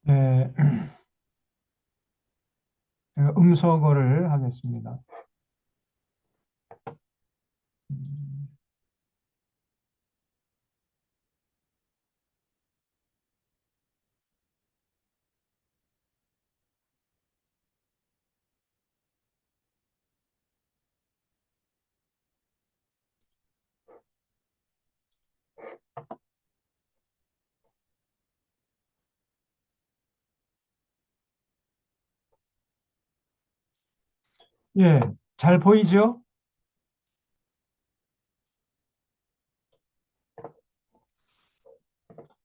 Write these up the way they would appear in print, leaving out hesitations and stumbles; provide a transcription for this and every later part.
네, 음소거를 하겠습니다. 음, 예, 잘 보이죠?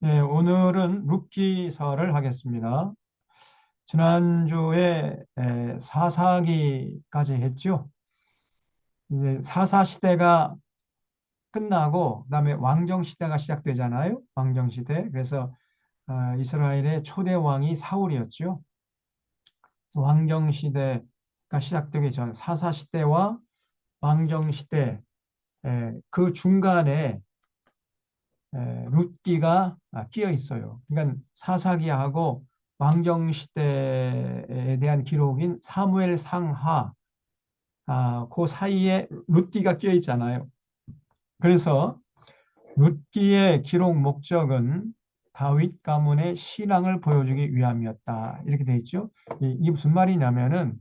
예, 오늘은 룻기서를 하겠습니다. 지난주에 사사기까지 했죠. 이제 사사 시대가 끝나고 그다음에 왕정 시대가 시작되잖아요. 왕정 시대. 그래서 이스라엘의 초대 왕이 사울이었죠. 그래서 왕정 시대가 시작되기 전 사사 시대와 왕정 시대 그 중간에 룻기가 끼어 있어요. 그러니까 사사기하고 왕정 시대에 대한 기록인 사무엘 상하 그 사이에 룻기가 끼어 있잖아요. 그래서 룻기의 기록 목적은 다윗 가문의 신앙을 보여주기 위함이었다. 이렇게 돼 있죠. 이게 무슨 말이냐면은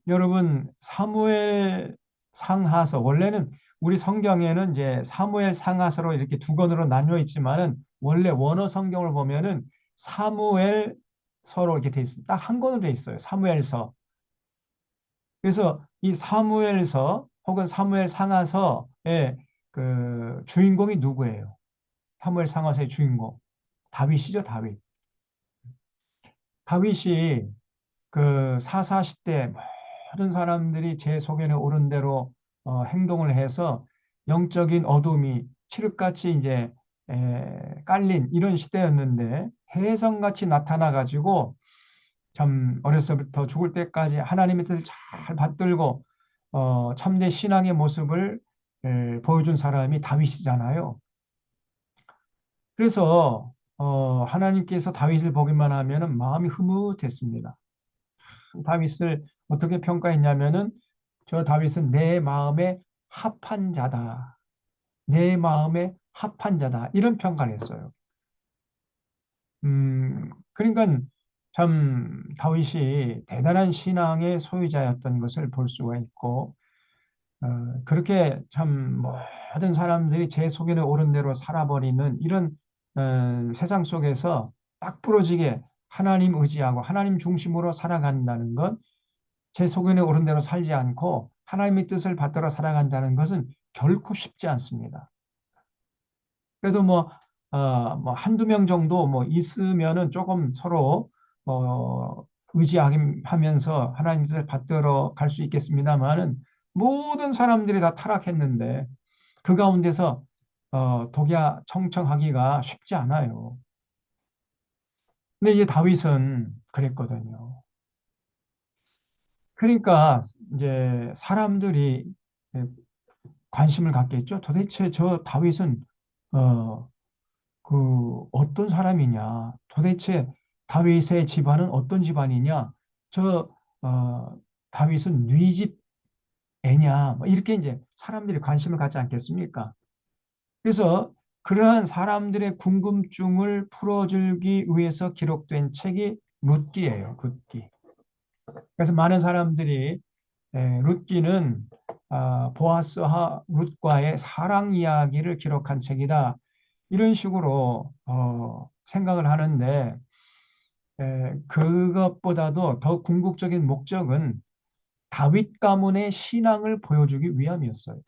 여러분 사무엘 상하서 원래는 우리 성경에는 이제 사무엘 상하서로 이렇게 두 권으로 나뉘어 있지만은 원래 원어 성경을 보면은 사무엘서로 이렇게 돼 있습니다. 딱 한 권으로 돼 있어요. 사무엘서. 그래서 이 사무엘서 혹은 사무엘 상하서의 그 주인공이 누구예요? 사무엘 상하서의 주인공 다윗이죠, 다윗. 다윗이 그 사사 시대 모든 사람들이 제 소견에 옳은 대로 행동을 해서 영적인 어둠이 칠흑같이 이제 깔린 이런 시대였는데 혜성같이 나타나 가지고 참 어려서부터 죽을 때까지 하나님의 뜻을 잘 받들고 참된 신앙의 모습을 보여준 사람이 다윗이잖아요. 그래서 하나님께서 다윗을 보기만 하면은 마음이 흐뭇했습니다. 다윗을 어떻게 평가했냐면은 저 다윗은 내 마음에 합한 자다. 내 마음에 합한 자다. 이런 평가를 했어요. 그러니까 참 다윗이 대단한 신앙의 소유자였던 것을 볼 수가 있고 그렇게 참 모든 사람들이 제 소견에 옳은 대로 살아버리는 이런 세상 속에서 딱 부러지게 하나님 의지하고 하나님 중심으로 살아간다는 것 제 소견에 옳은 대로 살지 않고 하나님의 뜻을 받들어 살아간다는 것은 결코 쉽지 않습니다. 그래도 뭐 한두 명 정도 뭐 있으면은 조금 서로, 의지하면서 하나님의 뜻을 받들어 갈 수 있겠습니다만은 모든 사람들이 다 타락했는데 그 가운데서 독야 청청하기가 쉽지 않아요. 근데 이제 다윗은 그랬거든요. 그러니까 이제 사람들이 관심을 갖겠죠. 도대체 저 다윗은 어, 어떤 사람이냐? 도대체 다윗의 집안은 어떤 집안이냐? 저 다윗은 네 집 애냐? 뭐 이렇게 이제 사람들이 관심을 갖지 않겠습니까? 그래서 그러한 사람들의 궁금증을 풀어주기 위해서 기록된 책이 룻기예요. 룻기. 그래서 많은 사람들이 룻기는 보아스와 룻과의 사랑 이야기를 기록한 책이다. 이런 식으로 생각을 하는데 그것보다도 더 궁극적인 목적은 다윗 가문의 신앙을 보여주기 위함이었어요.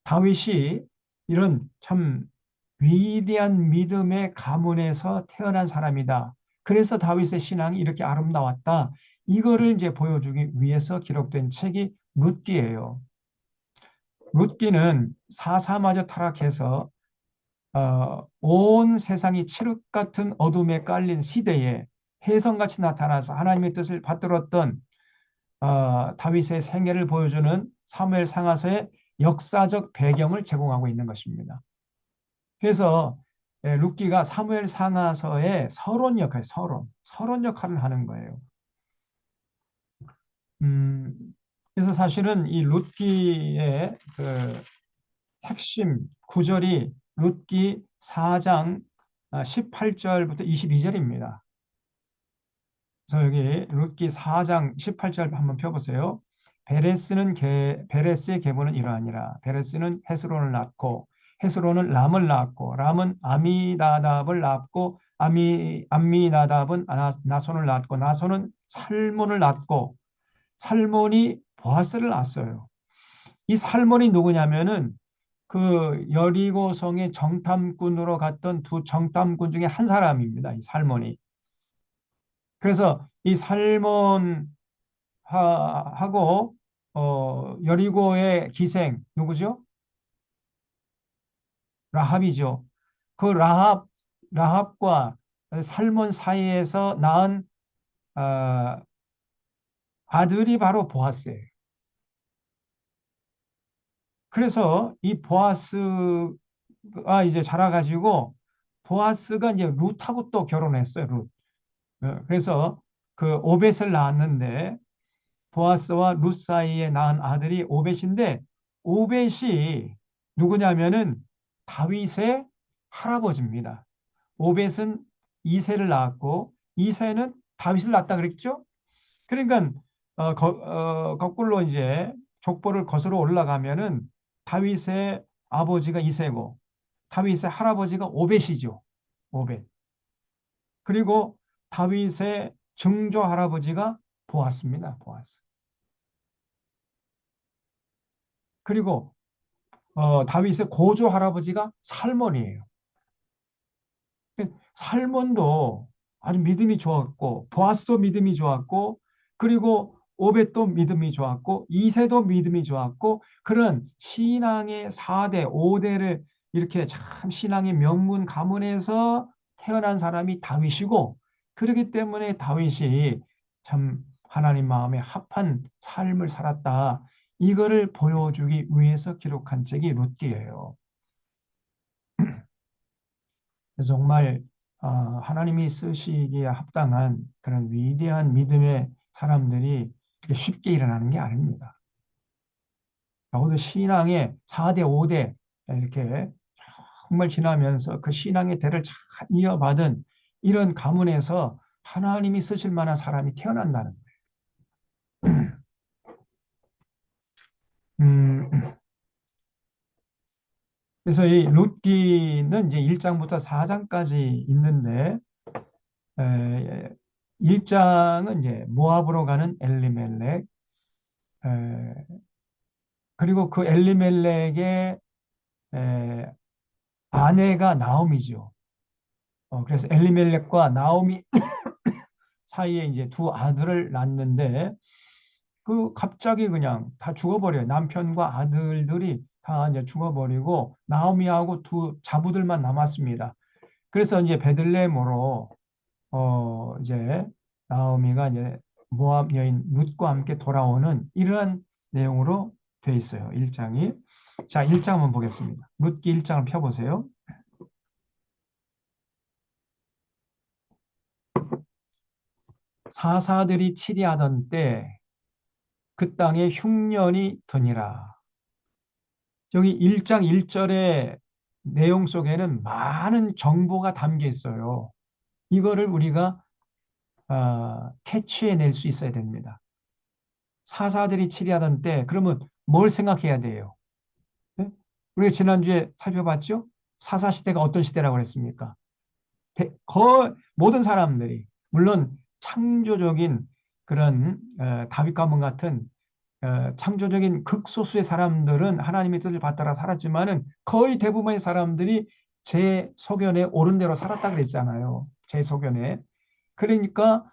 다윗이 이런 참 위대한 믿음의 가문에서 태어난 사람이다. 그래서 다윗의 신앙이 이렇게 아름다웠다. 이거를 이제 보여주기 위해서 기록된 책이 룻기예요. 룻기는 사사마저 타락해서 온 세상이 칠흑 같은 어둠에 깔린 시대에 혜성같이 나타나서 하나님의 뜻을 받들었던 다윗의 생애를 보여주는 사무엘 상하서의 역사적 배경을 제공하고 있는 것입니다. 그래서 룻기가 사무엘 상하서의 서론 역할, 서론 역할을 하는 거예요. 음, 그래서 사실은 이 룻기의 그 핵심 구절이 룻기 4장 18절부터 22절입니다. 그래서 여기 룻기 4장 18절 한번 펴보세요. 베레스의 계보는 이러하니라. 베레스는 헤스론을 낳고 헤스론은 람을 낳았고 람은 아미나답을 낳았고 암미나답은 나손을 낳았고 나손은 살몬을 낳았고 살몬이 보아스를 낳았어요. 이 살몬이 누구냐면은 그 여리고성의 정탐꾼으로 갔던 두 정탐꾼 중에 한 사람입니다. 이 살몬이. 그래서 이 살몬하고 여리고의 기생 누구죠? 라합이죠. 그 라합과 살몬 사이에서 낳은 어, 아들이 바로 보아스예요. 그래서 이 보아스가 이제 자라가지고 보아스가 이제 룻하고 또 결혼했어요. 룻. 그래서 그 오벳을 낳았는데 보아스와 룻 사이에 낳은 아들이 오벳인데 오벳이 누구냐면은 다윗의 할아버지입니다. 오벳은 이세를 낳았고 이세는 다윗을 낳았다 그랬죠? 그러니까 거꾸로 이제 족보를 거슬러 올라가면은 다윗의 아버지가 이세고 다윗의 할아버지가 오벳이죠. 오벳. 그리고 다윗의 증조 할아버지가 보았습니다. 보았어. 그리고 다윗의 고조 할아버지가 살몬이에요. 살몬도 아주 믿음이 좋았고 보아스도 믿음이 좋았고 그리고 오벳도 믿음이 좋았고 이세도 믿음이 좋았고 그런 신앙의 4대, 5대를 이렇게 참 신앙의 명문 가문에서 태어난 사람이 다윗이고 그렇기 때문에 다윗이 참 하나님 마음에 합한 삶을 살았다. 이거를 보여주기 위해서 기록한 책이 룻기예요. 그래서 정말 하나님이 쓰시기에 합당한 그런 위대한 믿음의 사람들이 이렇게 쉽게 일어나는 게 아닙니다. 적어도 신앙의 4대, 5대 이렇게 정말 지나면서 그 신앙의 대를 잘 이어받은 이런 가문에서 하나님이 쓰실 만한 사람이 태어난다는 거예요. 그래서 이 룻기는 이제 1장부터 4장까지 있는데 1장은 이제 모압으로 가는 엘리멜렉, 그리고 그 엘리멜렉의 아내가 나오미죠. 그래서 엘리멜렉과 나오미 사이에 이제 두 아들을 낳는데 그 갑자기 그냥 다 죽어버려요. 남편과 아들들이 다 이제 죽어버리고 나오미하고 두 자부들만 남았습니다. 그래서 이제 베들레헴으로 이제 나오미가 이제 모압 여인 룻과 함께 돌아오는 이러한 내용으로 돼 있어요. 1장이. 자, 1장 한번 보겠습니다. 룻기 1장을 펴보세요. 사사들이 치리하던 때 그 땅에 흉년이 드니라. 여기 1장 1절의 내용 속에는 많은 정보가 담겨 있어요. 이거를 우리가 캐치해낼 수 있어야 됩니다. 사사들이 치리하던 때 그러면 뭘 생각해야 돼요? 네? 우리가 지난주에 살펴봤죠? 사사시대가 어떤 시대라고 그랬습니까? 모든 사람들이 물론 창조적인 그런 다윗 가문 같은 창조적인 극소수의 사람들은 하나님의 뜻을 받들어 살았지만은 거의 대부분의 사람들이 제 소견에 옳은 대로 살았다 그랬잖아요. 제 소견에. 그러니까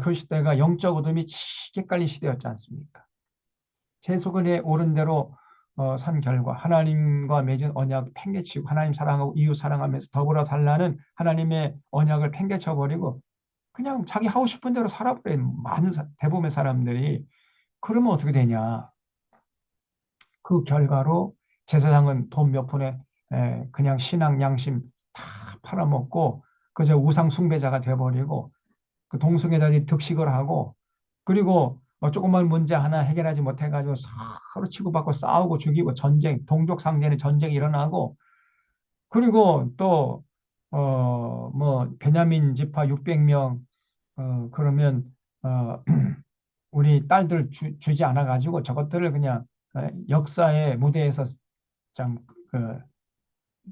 그 시대가 영적 어둠이 짙게 깔린 시대였지 않습니까? 제 소견에 옳은 대로 산 결과 하나님과 맺은 언약 팽개치고 하나님 사랑하고 이웃 사랑하면서 더불어 살라는 하나님의 언약을 팽개쳐 버리고 그냥 자기 하고 싶은 대로 살아버린 많은 대부분의 사람들이 그러면 어떻게 되냐? 그 결과로 제사장은 돈 몇 푼에 그냥 신앙 양심 다 팔아먹고 그저 우상 숭배자가 돼버리고 그 동성애자들이 득식을 하고 그리고 뭐 조그만 문제 하나 해결하지 못해가지고 서로 치고받고 싸우고 죽이고 전쟁, 동족 상대의 전쟁이 일어나고 그리고 또 뭐 베냐민 지파 600명 그러면 어, 우리 딸들 주지 않아 가지고 저것들을 그냥 역사의 무대에서 참 그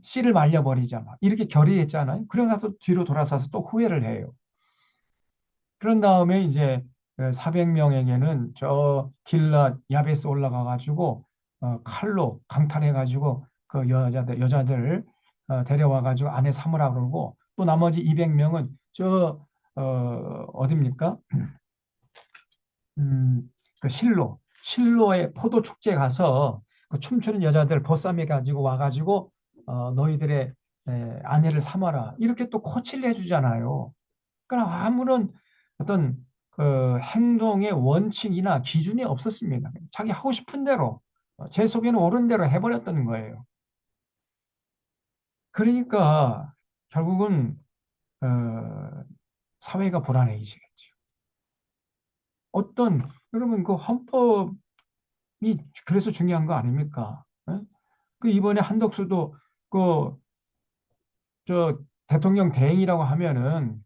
씨를 말려버리자 막 이렇게 결의했잖아요. 그러고 나서 뒤로 돌아서서 또 후회를 해요. 그런 다음에 이제 400명에게는 저 길라 야베스 올라가 가지고 칼로 강탈해 가지고 그 여자들 데려와 가지고 안에 삼으라 그러고 또 나머지 200명은 저 어딥니까? 그 실로의 포도 축제 가서 그 춤추는 여자들 보쌈해 가지고 와 가지고 너희들의 아내를 삼아라 이렇게 또 코치를 해주잖아요. 그러니까 아무런 어떤 그 행동의 원칙이나 기준이 없었습니다. 자기 하고 싶은 대로 제 속에는 옳은 대로 해버렸던 거예요. 그러니까 결국은 사회가 불안해지겠죠. 어떤 여러분 그 헌법이 그래서 중요한 거 아닙니까? 예? 그 이번에 한덕수도 그 저 대통령 대행이라고 하면은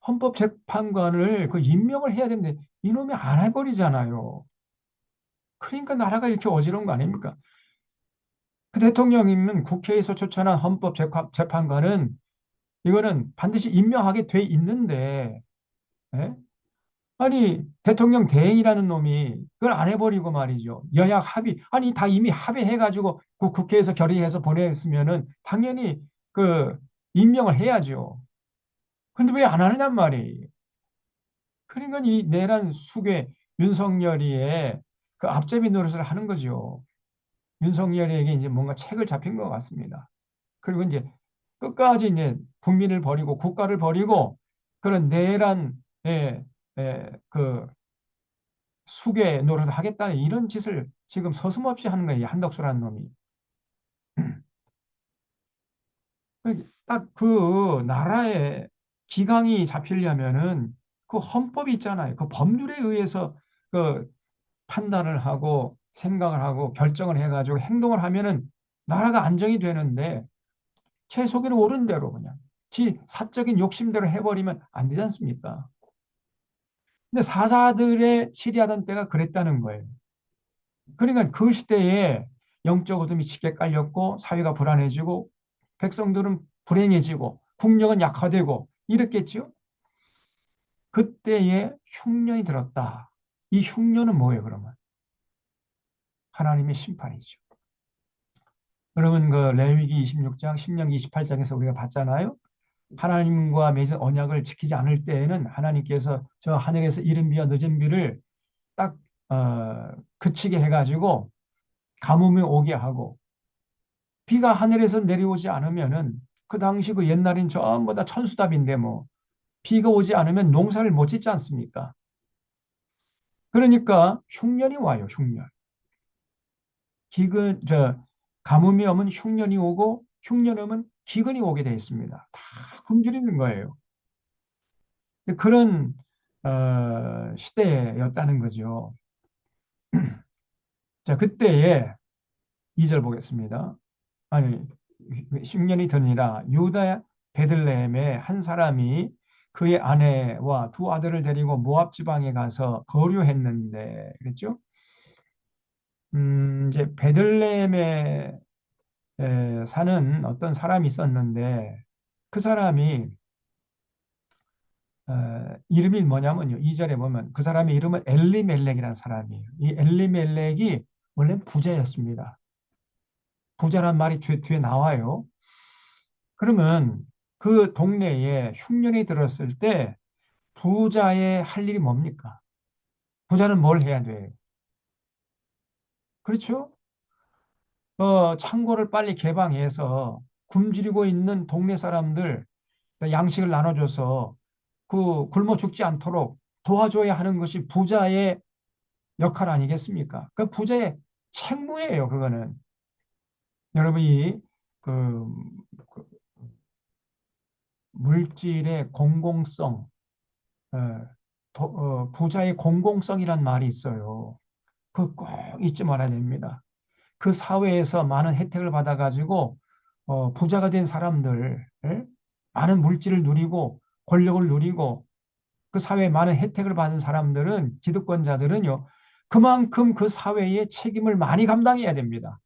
헌법재판관을 그 임명을 해야 되는데 이놈이 안 해버리잖아요. 그러니까 나라가 이렇게 어지러운 거 아닙니까? 그 대통령이면 국회에서 추천한 헌법재판관은 이거는 반드시 임명하게 돼 있는데, 예? 아니, 대통령 대행이라는 놈이 그걸 안 해버리고 말이죠. 여야 합의, 아니, 다 이미 합의해가지고 그 국회에서 결의해서 보냈으면은 당연히 그 임명을 해야죠. 근데 왜 안 하느냔 말이에요. 그러니까 이 내란 숙의 윤석열이의 그 앞제비 노릇을 하는 거죠. 윤석열에게 이제 뭔가 책을 잡힌 것 같습니다. 그리고 이제 끝까지 이제 국민을 버리고 국가를 버리고 그런 내란 그 수괴 노릇을 하겠다는 이런 짓을 지금 서슴없이 하는 거예요. 한덕수라는 놈이. 딱 그 나라의 기강이 잡히려면은 그 헌법이 있잖아요. 그 법률에 의해서 그 판단을 하고 생각을 하고 결정을 해가지고 행동을 하면은 나라가 안정이 되는데 제 속에는 옳은 대로 그냥 지 사적인 욕심대로 해버리면 안 되지 않습니까? 근데 사사들의 치리하던 때가 그랬다는 거예요. 그러니까 그 시대에 영적 어둠이 짙게 깔렸고 사회가 불안해지고 백성들은 불행해지고 국력은 약화되고 이랬겠죠. 그때에 흉년이 들었다. 이 흉년은 뭐예요, 그러면? 하나님의 심판이죠. 여러분 그 레위기 26장, 신명기 28장에서 우리가 봤잖아요. 하나님과 맺은 언약을 지키지 않을 때에는 하나님께서 저 하늘에서 이른 비와 늦은 비를 딱 그치게 해가지고 가뭄이 오게 하고 비가 하늘에서 내려오지 않으면은 그 당시 그 옛날인 전부 다 천수답인데 뭐 비가 오지 않으면 농사를 못 짓지 않습니까? 그러니까 흉년이 와요, 흉년. 기근 저 가뭄이 오면 흉년이 오고 흉년이 오면 기근이 오게 되어 있습니다. 다 굶주리는 거예요. 그런 시대였다는 거죠. 자, 그때에 2절 보겠습니다. 아니, 10년이 드니라 유다 베들레헴에 한 사람이 그의 아내와 두 아들을 데리고 모압 지방에 가서 거류했는데 그랬죠? 이제 베들레헴에 사는 어떤 사람이 있었는데 그 사람이 이름이 뭐냐면요. 2절에 보면 그 사람의 이름은 엘리멜렉이라는 사람이에요. 이 엘리멜렉이 원래 부자였습니다. 부자란 말이 뒤에 나와요. 그러면 그 동네에 흉년이 들었을 때 부자의 할 일이 뭡니까? 부자는 뭘 해야 돼요? 그렇죠? 창고를 빨리 개방해서 굶주리고 있는 동네 사람들 양식을 나눠줘서 그 굶어 죽지 않도록 도와줘야 하는 것이 부자의 역할 아니겠습니까? 그 부자의 책무예요, 그거는. 여러분이 그 물질의 공공성, 어, 부자의 공공성이란 말이 있어요. 그거 꼭 잊지 말아야 됩니다. 그 사회에서 많은 혜택을 받아가지고 부자가 된 사람들, 예? 많은 물질을 누리고 권력을 누리고 그 사회에 많은 혜택을 받은 사람들은 기득권자들은요. 그만큼 그 사회의 책임을 많이 감당해야 됩니다.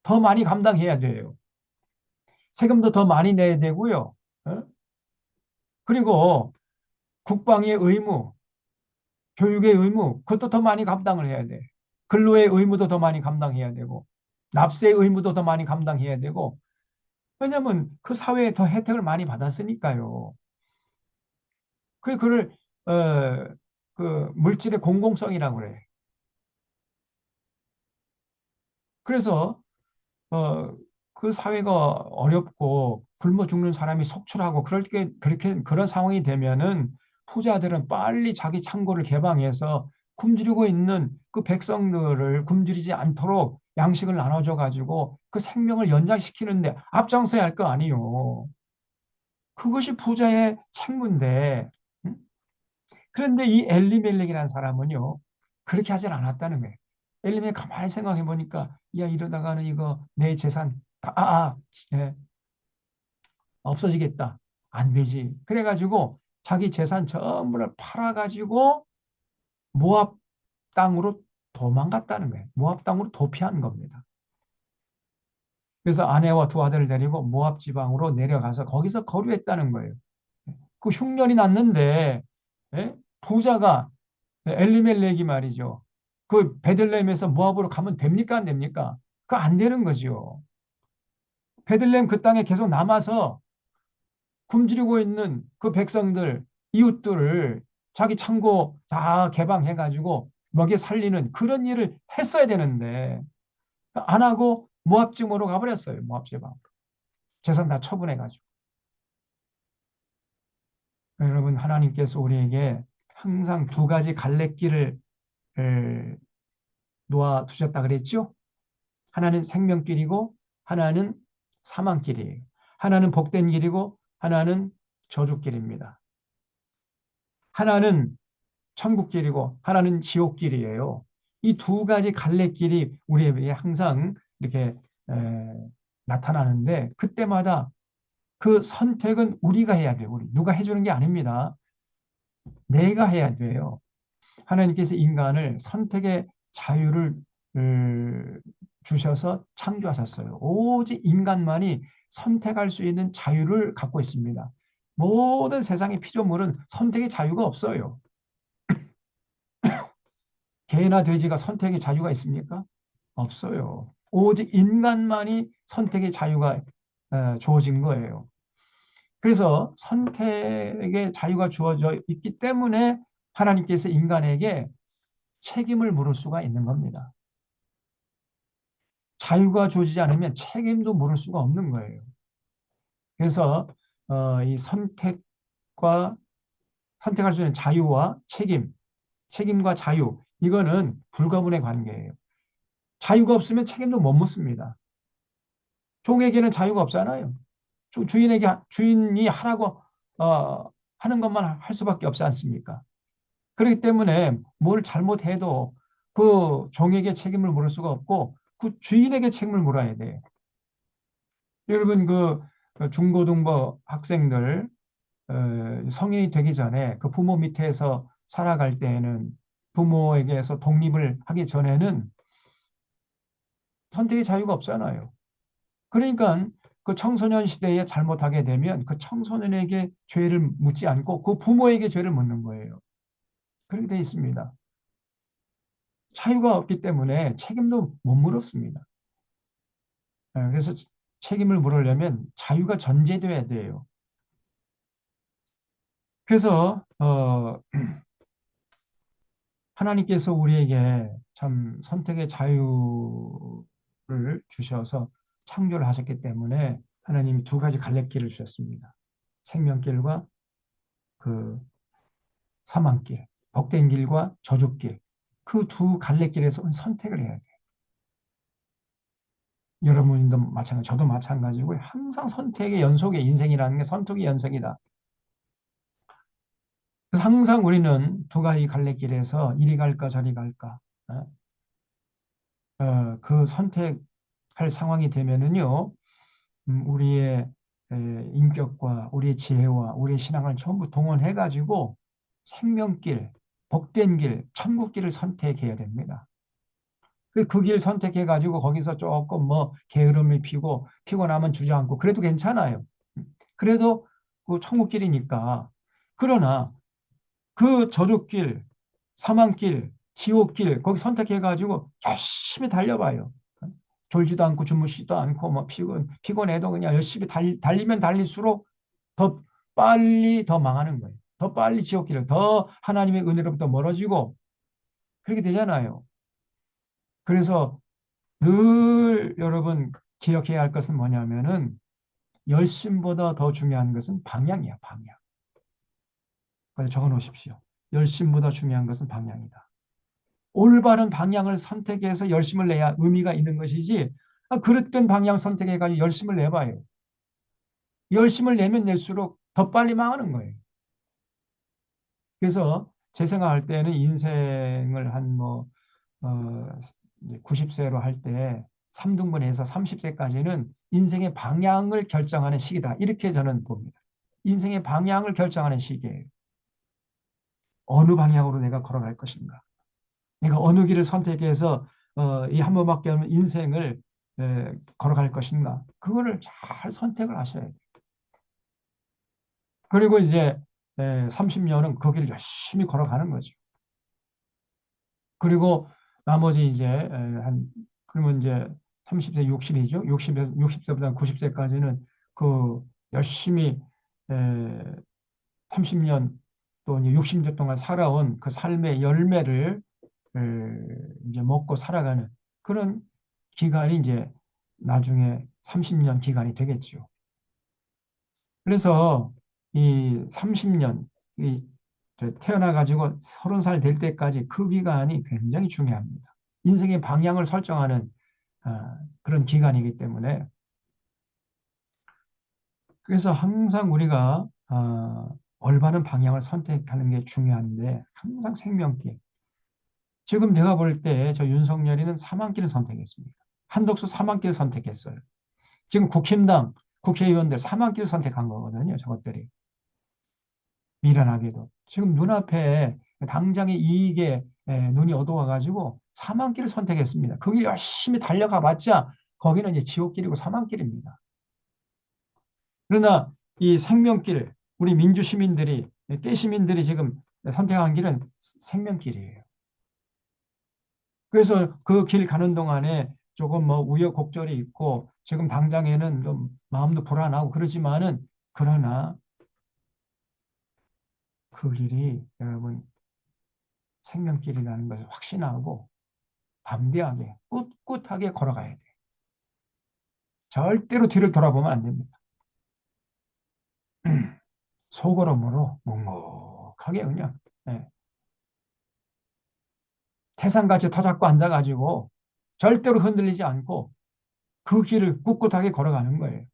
더 많이 감당해야 돼요. 세금도 더 많이 내야 되고요. 어? 그리고 국방의 의무, 교육의 의무, 그것도 더 많이 감당을 해야 돼. 근로의 의무도 더 많이 감당해야 되고, 납세의 의무도 더 많이 감당해야 되고, 왜냐하면 그 사회에 더 혜택을 많이 받았으니까요. 그걸, 그 물질의 공공성이라고 그래. 그래서, 어, 그 사회가 어렵고 굶어 죽는 사람이 속출하고 그렇게 그런 상황이 되면은 부자들은 빨리 자기 창고를 개방해서 굶주리고 있는 그 백성들을 굶주리지 않도록 양식을 나눠줘 가지고 그 생명을 연장시키는데 앞장서야 할 거 아니요. 그것이 부자의 책무인데. 응? 그런데 이 엘리멜렉이라는 사람은요, 그렇게 하질 않았다는 거예요. 엘리멜렉 가만히 생각해 보니까, 야, 이러다가는 이거 내 재산, 예, 없어지겠다. 안 되지. 그래가지고 자기 재산 전부를 팔아가지고 모압 땅으로 도망갔다는 거예요. 모압 땅으로 도피한 겁니다. 그래서 아내와 두 아들을 데리고 모압 지방으로 내려가서 거기서 거류했다는 거예요. 그 흉년이 났는데, 예? 부자가 엘리멜렉이 말이죠. 그 베들레헴에서 모압으로 가면 됩니까? 안 됩니까? 그 안 되는 거죠. 베들레헴 그 땅에 계속 남아서 굶주리고 있는 그 백성들, 이웃들을 자기 창고 다 개방해가지고 먹여 살리는 그런 일을 했어야 되는데 안 하고 모압지으로 가버렸어요. 모압지방. 재산 다 처분해가지고. 여러분 하나님께서 우리에게 항상 두 가지 갈래길을 놓아 두셨다 그랬죠? 하나는 생명길이고 하나는 사망길이에요. 하나는 복된 길이고 하나는 저주길입니다. 하나는 천국길이고 하나는 지옥길이에요. 이 두 가지 갈래길이 우리에게 항상 이렇게 에, 나타나는데 그때마다 그 선택은 우리가 해야 돼요. 우리 누가 해주는 게 아닙니다. 내가 해야 돼요. 하나님께서 인간을 선택의 자유를 주셔서 창조하셨어요. 오직 인간만이 선택할 수 있는 자유를 갖고 있습니다. 모든 세상의 피조물은 선택의 자유가 없어요. 개나 돼지가 선택의 자유가 있습니까? 없어요. 오직 인간만이 선택의 자유가 주어진 거예요. 그래서 선택의 자유가 주어져 있기 때문에 하나님께서 인간에게 책임을 물을 수가 있는 겁니다. 자유가 주어지지 않으면 책임도 물을 수가 없는 거예요. 그래서 이 선택할 수 있는 자유와 책임과 자유 이거는 불가분의 관계예요. 자유가 없으면 책임도 못 묻습니다. 종에게는 자유가 없잖아요. 주인이 하라고 하는 것만 할 수밖에 없지 않습니까? 그렇기 때문에 뭘 잘못해도 그 종에게 책임을 물을 수가 없고 그 주인에게 책임을 물어야 돼요. 여러분 그 중고등부 학생들 성인이 되기 전에 그 부모 밑에서 살아갈 때에는 부모에게서 독립을 하기 전에는 선택의 자유가 없잖아요. 그러니까 그 청소년 시대에 잘못하게 되면 그 청소년에게 죄를 묻지 않고 그 부모에게 죄를 묻는 거예요. 그렇게 돼 있습니다. 자유가 없기 때문에 책임도 못 물었습니다. 그래서 책임을 물으려면 자유가 전제돼야 돼요. 그래서 하나님께서 우리에게 참 선택의 자유를 주셔서 창조를 하셨기 때문에 하나님이 두 가지 갈래길을 주셨습니다. 생명길과 그 사망길, 복된 길과 저주길. 그 두 갈래길에서 선택을 해야 돼요. 여러분도 마찬가지, 저도 마찬가지고 항상 선택의 연속의 인생이라는 게 선택의 연속이다. 그래서 항상 우리는 두 가지 갈래길에서 이리 갈까 저리 갈까 어? 그 선택할 상황이 되면은요, 우리의 인격과 우리의 지혜와 우리의 신앙을 전부 동원해가지고 생명길, 복된 길, 천국길을 선택해야 됩니다. 그 길 선택해가지고 거기서 조금 뭐 게으름이 피고 피곤하면 주저앉고 그래도 괜찮아요. 그래도 그 천국길이니까. 그러나 그 저주길, 사망길, 지옥길 거기 선택해가지고 열심히 달려봐요. 졸지도 않고 주무시지도 않고 뭐 피곤해도 그냥 열심히 달리면 달릴수록 더 빨리 더 망하는 거예요. 더 빨리 지옥길을 더 하나님의 은혜로부터 멀어지고 그렇게 되잖아요. 그래서 늘 여러분 기억해야 할 것은 뭐냐면은 열심보다 더 중요한 것은 방향이야, 방향. 그래서 적어 놓으십시오. 열심보다 중요한 것은 방향이다. 올바른 방향을 선택해서 열심을 내야 의미가 있는 것이지, 그릇된 방향 선택해가지고 열심을 내봐요. 열심을 내면 낼수록 더 빨리 망하는 거예요. 그래서 제 생각할 때는 인생을 한 뭐, 90세로 할 때 3등분해서 30세까지는 인생의 방향을 결정하는 시기다. 이렇게 저는 봅니다. 인생의 방향을 결정하는 시기예요. 어느 방향으로 내가 걸어갈 것인가. 내가 어느 길을 선택해서 이 한 번밖에 없는 인생을 걸어갈 것인가. 그거를 잘 선택을 하셔야 돼요. 그리고 이제 30년은 그 길을 열심히 걸어가는 거죠. 그리고 나머지 이제 그러면 이제 30세 60이죠. 60세보다 90세까지는 그 열심히 30년 또 이제 60년 동안 살아온 그 삶의 열매를 이제 먹고 살아가는 그런 기간이 이제 나중에 30년 기간이 되겠죠. 그래서 이 30년, 이 태어나가지고 30살 될 때까지 그 기간이 굉장히 중요합니다. 인생의 방향을 설정하는 그런 기간이기 때문에 그래서 항상 우리가 올바른 방향을 선택하는 게 중요한데 항상 생명길. 지금 제가 볼 때 저 윤석열이는 사망길을 선택했습니다. 한덕수 사망길을 선택했어요. 지금 국힘당 국회의원들 사망길을 선택한 거거든요. 저것들이. 미련하게도. 지금 눈앞에 당장의 이익에 눈이 어두워가지고 사망길을 선택했습니다. 거기 열심히 달려가 봤자 거기는 이제 지옥길이고 사망길입니다. 그러나 이 생명길, 우리 민주시민들이, 깨시민들이 지금 선택한 길은 생명길이에요. 그래서 그 길 가는 동안에 조금 뭐 우여곡절이 있고 지금 당장에는 좀 마음도 불안하고 그러지만은 그러나 그 길이 여러분 생명길이라는 것을 확신하고 담대하게 꿋꿋하게 걸어가야 돼. 절대로 뒤를 돌아보면 안 됩니다. 소걸음으로 묵묵하게 그냥 태산같이 터잡고 앉아가지고 절대로 흔들리지 않고 그 길을 꿋꿋하게 걸어가는 거예요.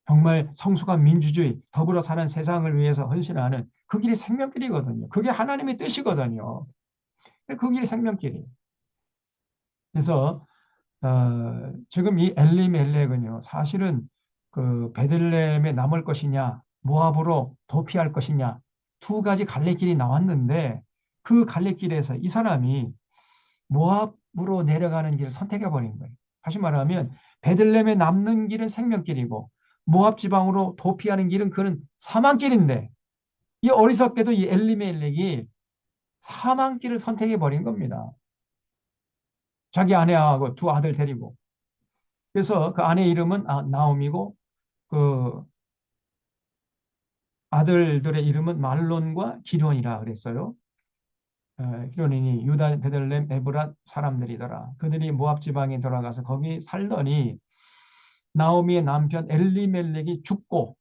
정말 성숙한 민주주의, 더불어 사는 세상을 위해서 헌신하는 그 길이 생명길이거든요. 그게 하나님의 뜻이거든요. 그 길이 생명길이에요. 그래서 지금 이 엘리멜렉은요, 사실은 그 베들레헴에 남을 것이냐, 모압으로 도피할 것이냐, 두 가지 갈래길이 나왔는데 그 갈래길에서 이 사람이 모압으로 내려가는 길을 선택해 버린 거예요. 다시 말하면 베들레헴에 남는 길은 생명길이고 모압 지방으로 도피하는 길은 그는 사망길인데 이 어리석게도 이 엘리멜렉이 사망길을 선택해 버린 겁니다. 자기 아내하고 두 아들 데리고. 그래서 그 아내 이름은 나옴이고 그 아들들의 이름은 말론과 기론이라 그랬어요. 기론이 유다 베들레헴 에브랏 사람들이더라. 그들이 모압 지방에 돌아가서 거기 살더니 나오미의 남편 엘리멜렉이 죽고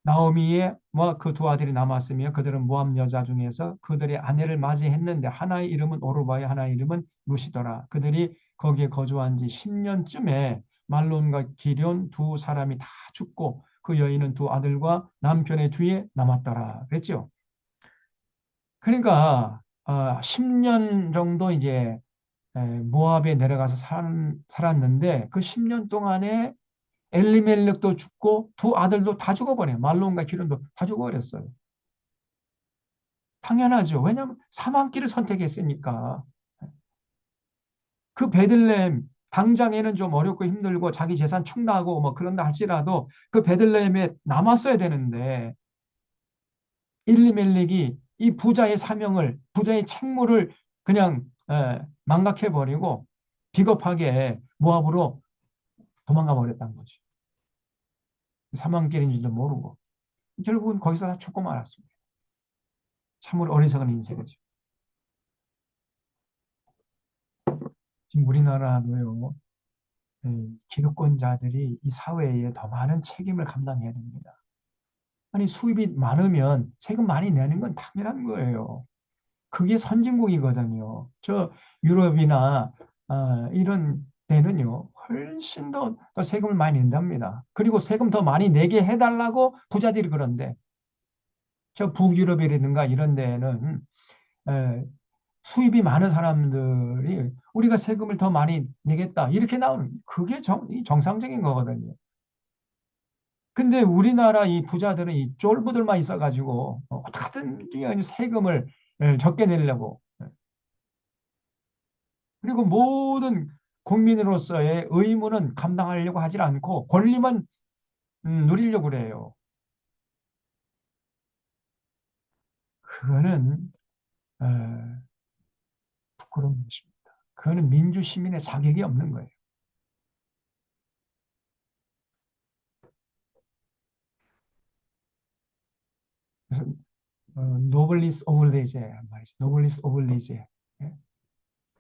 나오미의 뭐 그 두 아들이 남았으며 그들은 모압 여자 중에서 그들의 아내를 맞이했는데 하나의 이름은 오르바요 하나의 이름은 루시더라. 그들이 거기에 거주한 지 10년쯤에 말론과 기럨 두 사람이 다 죽고 그 여인은 두 아들과 남편의 뒤에 남았더라. 그랬죠. 그러니까 10년 정도 이제 모압에 내려가서 살았는데 그 10년 동안에 엘리멜렉도 죽고 두 아들도 다 죽어버려요. 말론과 기른도 다 죽어버렸어요. 당연하죠. 왜냐하면 사망길을 선택했으니까. 그 베들레헴 당장에는 좀 어렵고 힘들고 자기 재산 축나고 뭐 그런다 할지라도 그 베들레헴에 남았어야 되는데 일리멜렉이 이 부자의 사명을 부자의 책무를 그냥 망각해버리고 비겁하게 모압으로 도망가 버렸다는 거죠. 사망길인 줄도 모르고 결국은 거기서 다 죽고 말았습니다. 참으로 어리석은 인생이죠. 지금 우리나라도요. 기득권자들이 이 사회에 더 많은 책임을 감당해야 됩니다. 아니 수입이 많으면 세금 많이 내는 건 당연한 거예요. 그게 선진국이거든요. 저 유럽이나 이런 데는요. 훨씬 더 세금을 많이 낸답니다. 그리고 세금 더 많이 내게 해달라고 부자들이 그런데 저 북유럽이라든가 이런 데는 에, 수입이 많은 사람들이 우리가 세금을 더 많이 내겠다 이렇게 나오는 그게 정상적인 거거든요. 근데 우리나라 이 부자들은 이 쫄부들만 있어가지고 어떻게든 세금을 적게 내려고 그리고 모든 국민으로서의 의무는 감당하려고 하질 않고 권리만 누리려고 그래요. 그거는 어, 부끄러운 것입니다. 그거는 민주시민의 자격이 없는 거예요. 그래서 노블리스 오블리제 말이죠. 노블리스 오블리제. 예?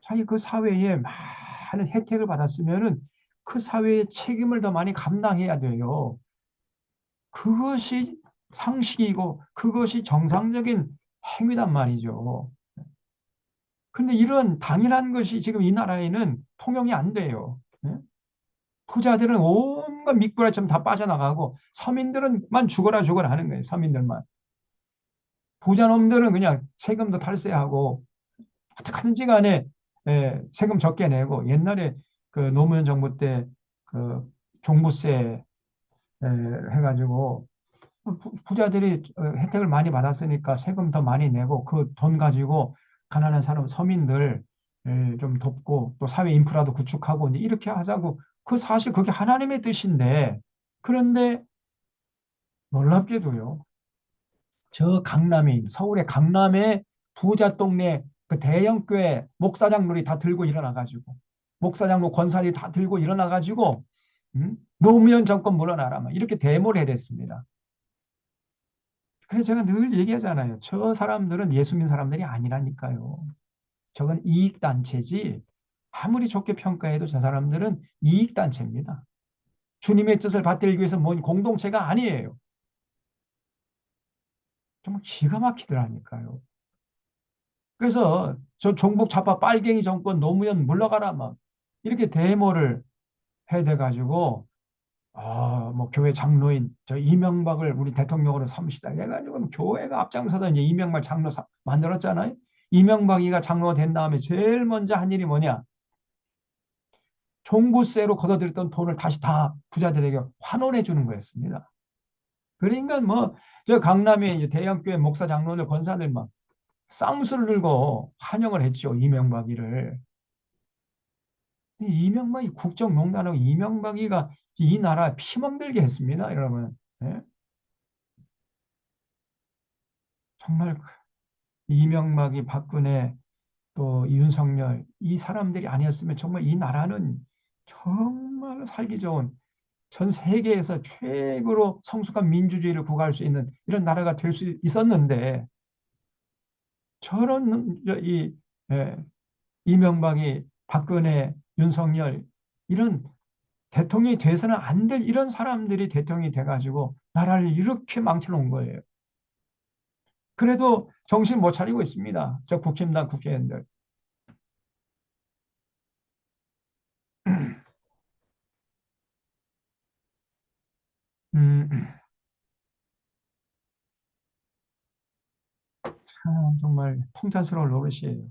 자기 그 사회에 많은 혜택을 받았으면은 그 사회의 책임을 더 많이 감당해야 돼요. 그것이 상식이고 그것이 정상적인 행위단 말이죠. 근데 이런 당연한 것이 지금 이 나라에는 통용이 안 돼요. 예? 부자들은 온갖 미꾸라지처럼 다 빠져나가고 서민들은만 죽어라 죽어라 하는 거예요. 서민들만. 부자놈들은 그냥 세금도 탈세하고 어떻게든지 간에 세금 적게 내고 옛날에 그 노무현 정부 때 그 종부세 해가지고 부자들이 혜택을 많이 받았으니까 세금 더 많이 내고 그 돈 가지고 가난한 사람 서민들 좀 돕고 또 사회 인프라도 구축하고 이제 이렇게 하자고 그 사실 그게 하나님의 뜻인데 그런데 놀랍게도요. 저 강남인 서울의 강남의 부자 동네 그 대형 교회 목사장들이 다 들고 일어나 가지고 목사장 권사들이 다 들고 일어나 가지고 노무현 정권 물러나라 막 이렇게 데모를 해댔습니다. 그래서 제가 늘 얘기하잖아요. 저 사람들은 예수 믿는 사람들이 아니라니까요. 저건 이익단체지. 아무리 좋게 평가해도 저 사람들은 이익단체입니다. 주님의 뜻을 받들기 위해서 뭔 공동체가 아니에요. 정말 기가 막히더라니까요. 그래서 저 종북 좌파 빨갱이 정권 노무현 물러가라 막 이렇게 데모를 해대가지고 뭐 교회 장로인 저 이명박을 우리 대통령으로 삼으시다 해가지고 교회가 앞장서서 이제 이명박 장로 만들었잖아요. 이명박이가 장로가 된 다음에 제일 먼저 한 일이 뭐냐? 종부세로 걷어들였던 돈을 다시 다 부자들에게 환원해 주는 거였습니다. 그러니까 뭐 저 강남에 이제 대형교회 목사 장로들 권사들 막 쌍수를 들고 환영을 했죠. 이명박이를. 이명박이 국정농단하고 이명박이가 이 나라 피멍들게 했습니다. 여러분. 예? 정말 이명박이 박근혜 또 윤석열 이 사람들이 아니었으면 정말 이 나라는 정말 살기 좋은 전 세계에서 최고로 성숙한 민주주의를 구가할 수 있는 이런 나라가 될 수 있었는데 저런 예, 이명박이 박근혜 윤석열 이런 대통령이 돼서는 안 될 이런 사람들이 대통령이 돼가지고 나라를 이렇게 망쳐놓은 거예요. 그래도 정신 못 차리고 있습니다. 저 국힘당 국회의원들. 음, 정말 통탄스러운 노릇이에요.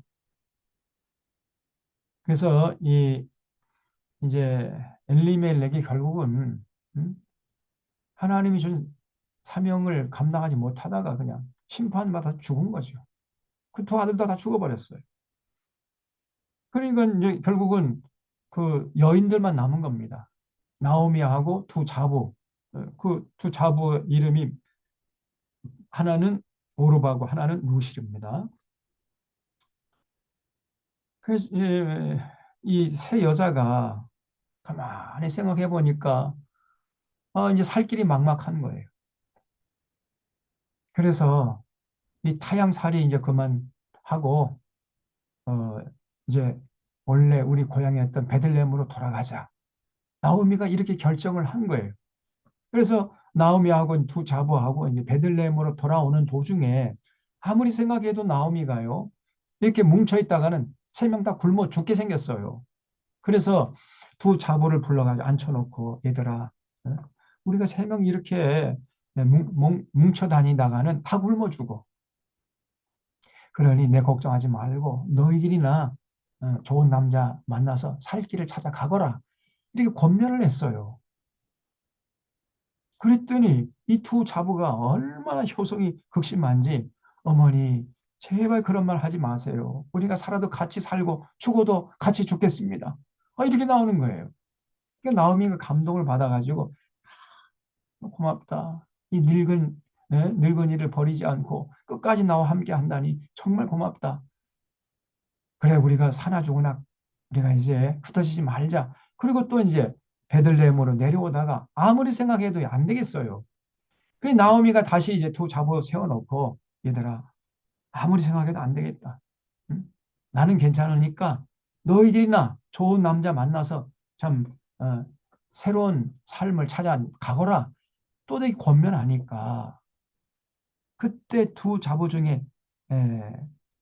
그래서 이제 엘리멜렉이 결국은 음, 하나님이 준 사명을 감당하지 못하다가 그냥 심판받아 죽은 거죠. 그 두 아들도 다 죽어버렸어요. 그러니까 이제 결국은 그 여인들만 남은 겁니다. 나오미하고 두 자부. 그 두 자부 이름이 하나는 오르바고 하나는 루실입니다. 그래서 이 세 여자가 가만히 생각해 보니까 이제 살 길이 막막한 거예요. 그래서 이 타향살이 이제 그만하고 어 이제 원래 우리 고향이었던 베들레헴으로 돌아가자. 나오미가 이렇게 결정을 한 거예요. 그래서 나오미하고 두 자부하고 이제 베들레헴으로 돌아오는 도중에 아무리 생각해도 나오미가요. 이렇게 뭉쳐 있다가는 세 명 다 굶어 죽게 생겼어요. 그래서 두 자부를 불러가지고 앉혀놓고 얘들아, 어? 우리가 세 명 이렇게 뭉쳐 다니다가는 다 굶어 죽어. 그러니 내 걱정하지 말고 너희들이나 좋은 남자 만나서 살 길을 찾아가거라. 이렇게 권면을 했어요. 그랬더니 이 두 자부가 얼마나 효성이 극심한지 어머니 제발 그런 말 하지 마세요. 우리가 살아도 같이 살고 죽어도 같이 죽겠습니다. 이렇게 나오는 거예요. 그러니까 나오미가 감동을 받아가지고 고맙다. 이 늙은이를 버리지 않고 끝까지 나와 함께 한다니 정말 고맙다. 그래 우리가 사나 죽으나 우리가 이제 흩어지지 말자. 그리고 또 이제 베들레헴으로 내려오다가 아무리 생각해도 안 되겠어요. 그래 나오미가 다시 이제 두 자부 세워놓고 얘들아 아무리 생각해도 안 되겠다. 응? 나는 괜찮으니까 너희들이나 좋은 남자 만나서 참 새로운 삶을 찾아 가거라. 또 되게 권면하니까 그때 두 자부 중에 에,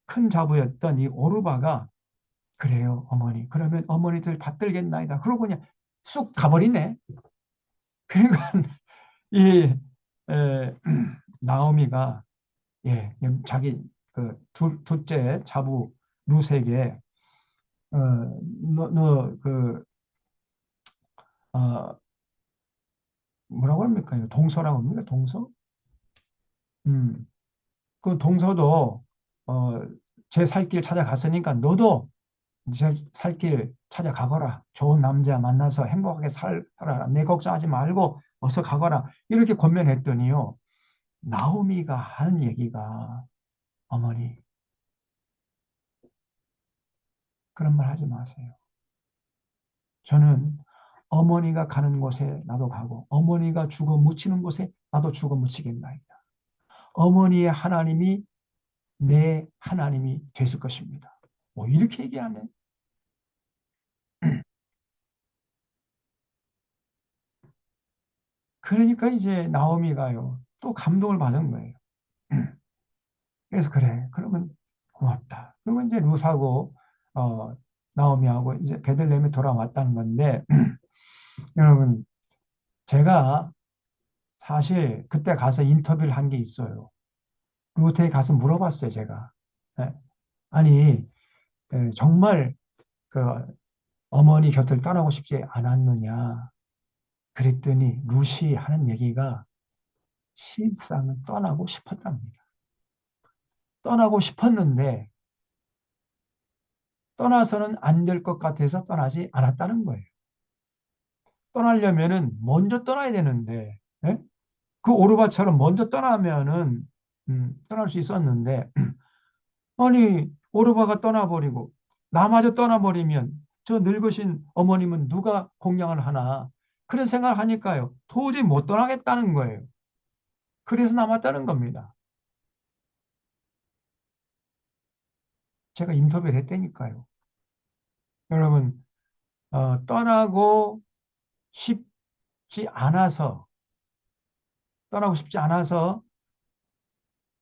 큰 자부였던 이 오르바가 그래요 어머니 그러면 어머니들 받들겠나이다. 그러고 그냥 쑥 가버리네. 그러니까 이 나오미가 예, 자기 그 둘째 자부 루세에게 너 그 뭐라고 합니까? 이거 동서라고 합니까? 동서? 음, 그 동서도 어, 제 살 길 찾아갔으니까 너도 제 살 길 찾아가거라. 좋은 남자 만나서 행복하게 살아라. 내 걱정하지 말고 어서 가거라. 이렇게 권면했더니요. 나오미가 하는 얘기가 어머니 그런 말 하지 마세요. 저는 어머니가 가는 곳에 나도 가고 어머니가 죽어 묻히는 곳에 나도 죽어 묻히겠나이다. 어머니의 하나님이 내 하나님이 되실 것입니다. 뭐 이렇게 얘기하네. 그러니까 이제 나오미가요. 또 감동을 받은 거예요. 그래서 그래. 그러면 고맙다. 그러면 이제 룻하고 어, 나오미하고 이제 베들레헴에 돌아왔다는 건데 여러분 제가 사실 그때 가서 인터뷰를 한 게 있어요. 루트에 가서 물어봤어요, 제가. 예. 아니, 정말 그 어머니 곁을 떠나고 싶지 않았느냐. 그랬더니 루시 하는 얘기가 실상은 떠나고 싶었답니다. 떠나고 싶었는데 떠나서는 안 될 것 같아서 떠나지 않았다는 거예요. 떠나려면은 먼저 떠나야 되는데, 예? 그 오르바처럼 먼저 떠나면은 떠날 수 있었는데 아니, 오르바가 떠나버리고 나마저 떠나버리면 저 늙으신 어머님은 누가 공양을 하나. 그런 생각을 하니까요. 도저히 못 떠나겠다는 거예요. 그래서 남았다는 겁니다. 제가 인터뷰를 했다니까요. 여러분, 떠나고 싶지 않아서 떠나고 싶지 않아서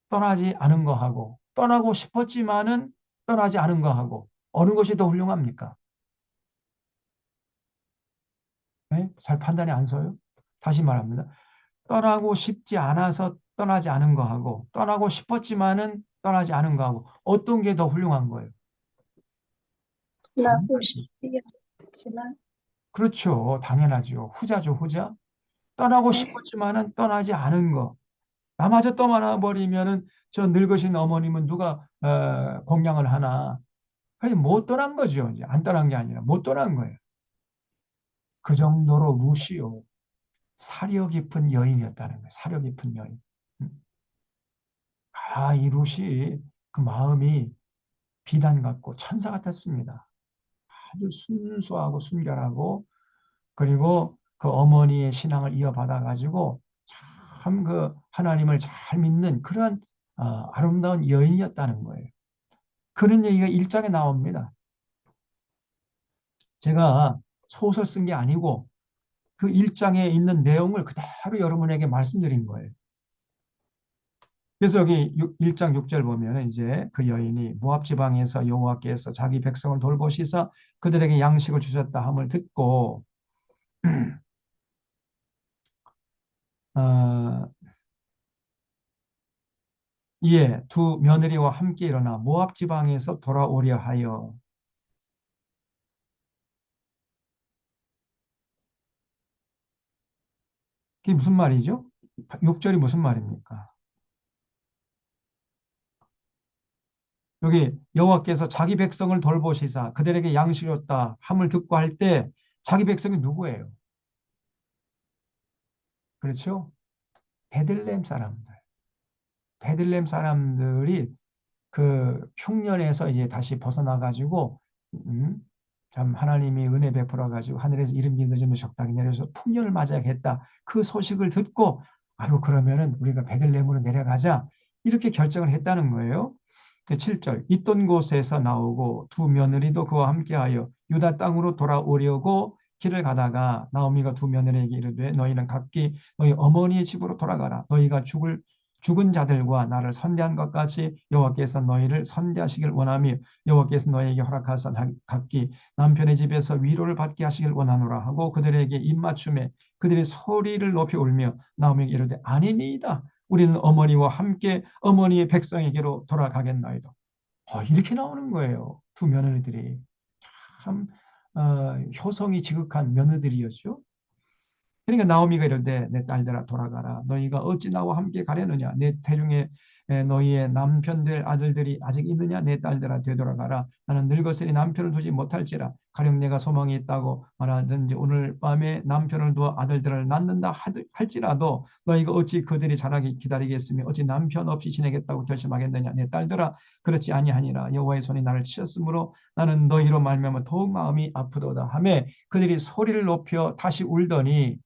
떠나지 않은 거하고 떠나고 싶었지만은 떠나지 않은 거하고 어느 것이 더 훌륭합니까? 네? 잘 판단이 안 서요? 다시 말합니다. 떠나고 싶지 않아서 떠나지 않은 거하고 떠나고 싶었지만은 떠나지 않은 거하고 어떤 게 더 훌륭한 거예요? 나고 당연하지. 싶지 않지만, 그렇죠. 당연하죠. 후자죠, 후자. 떠나고 네. 싶었지만은 떠나지 않은 거. 나마저 떠나버리면은 저 늙으신 어머님은 누가 공양을 하나. 그래서 못 떠난 거죠. 이제 안 떠난 게 아니라 못 떠난 거예요. 그 정도로 루시오 사려 깊은 여인이었다는 거예요. 사려 깊은 여인. 음. 이 루시 그 마음이 비단 같고 천사 같았습니다. 아주 순수하고 순결하고 그리고 그 어머니의 신앙을 이어받아 가지고 참 그 하나님을 잘 믿는 그런 아름다운 여인이었다는 거예요. 그런 얘기가 일장에 나옵니다. 제가 소설 쓴 게 아니고 그 일장에 있는 내용을 그대로 여러분에게 말씀드린 거예요. 그래서 여기 1장 6절 보면 이제 그 여인이 모압 지방에서 여호와께서 자기 백성을 돌보시사 그들에게 양식을 주셨다 함을 듣고 어, 이에 두 며느리와 함께 일어나 모압 지방에서 돌아오려 하여 그게 무슨 말이죠? 6절이 무슨 말입니까? 여기 여호와께서 자기 백성을 돌보시사 그들에게 양식을 줬다 함을 듣고 할 때 자기 백성이 누구예요? 그렇죠? 베들레헴 사람들. 베들레헴 사람들이 그 흉년에서 이제 다시 벗어나 가지고 음, 참 하나님이 은혜 베풀어 가지고 하늘에서 이름이 늦으면 적당히 내려서 풍년을 맞아야겠다. 그 소식을 듣고 아유 그러면은 우리가 베들레헴으로 내려가자 이렇게 결정을 했다는 거예요. 7절 있던 곳에서 나오고 두 며느리도 그와 함께하여 유다 땅으로 돌아오려고 길을 가다가 나오미가 두 며느리에게 이르되 너희는 각기 너희 어머니의 집으로 돌아가라. 너희가 죽은 자들과 나를 선대한 것 같이 여호와께서 너희를 선대하시길 원하며 여호와께서 너희에게 허락하사 각기 남편의 집에서 위로를 받게 하시길 원하노라 하고 그들에게 입맞춤에 그들이 소리를 높이 울며 나오미에게 이르되 아니니이다. 우리는 어머니와 함께 어머니의 백성에게로 돌아가겠나이다. 이렇게 나오는 거예요. 두 며느리들이 참 효성이 지극한 며느들이었죠. 그러니까 나오미가 이르되 내 딸들아 돌아가라. 너희가 어찌 나와 함께 가려느냐. 내 태중에 너희의 남편들 아들들이 아직 있느냐. 내 딸들아 되돌아가라. 나는 늙었으니 남편을 두지 못할지라. 가령 내가 소망이 있다고 말하든지 오늘 밤에 남편을 두어 아들들을 낳는다 할지라도 너희가 어찌 그들이 자라기 기다리겠으며 어찌 남편 없이 지내겠다고 결심하겠느냐. 내 딸들아 그렇지 아니하니라. 여호와의 손이 나를 치셨으므로 나는 너희로 말미암아 더욱 마음이 아프도다 하매 그들이 소리를 높여 다시 울더니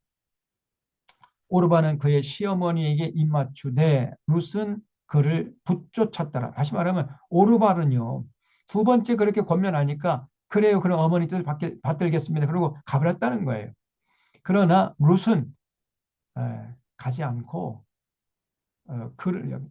오르바는 그의 시어머니에게 입맞추되 룻은 그를 붙쫓았더라. 다시 말하면 오르바는요. 두 번째 그렇게 권면하니까 그래요. 그럼 어머니 뜻을 받들겠습니다. 그리고 가버렸다는 거예요. 그러나 룻은 가지 않고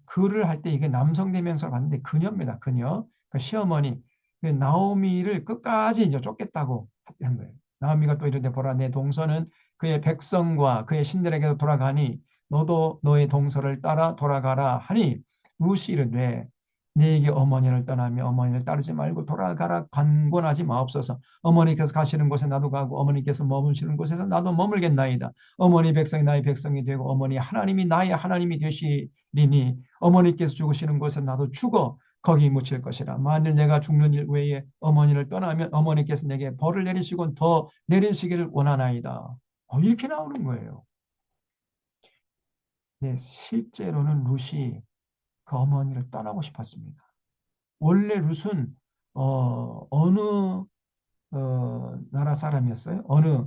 글을 할 때 이게 남성 대명사를 봤는데 그녀입니다. 그녀. 그 시어머니. 그 나오미를 끝까지 이제 쫓겠다고 한 거예요. 나오미가 또 이르되 보라 내 동서는 그의 백성과 그의 신들에게로 돌아가니 너도 너의 동서를 따라 돌아가라 하니 룻이 이르되 네게 어머니를 떠나며 어머니를 따르지 말고 돌아가라 간권하지 마옵소서. 어머니께서 가시는 곳에 나도 가고 어머니께서 머무시는 곳에서 나도 머물겠나이다. 어머니 백성이 나의 백성이 되고 어머니 하나님이 나의 하나님이 되시리니 어머니께서 죽으시는 곳에 나도 죽어 거기 묻힐 것이라. 만일 내가 죽는 일 외에 어머니를 떠나면 어머니께서 내게 벌을 내리시고 더 내리시기를 원하나이다. 이렇게 나오는 거예요. 네, 실제로는 룻이 그 어머니를 떠나고 싶었습니다. 원래 룻은 어느 나라 사람이었어요? 어느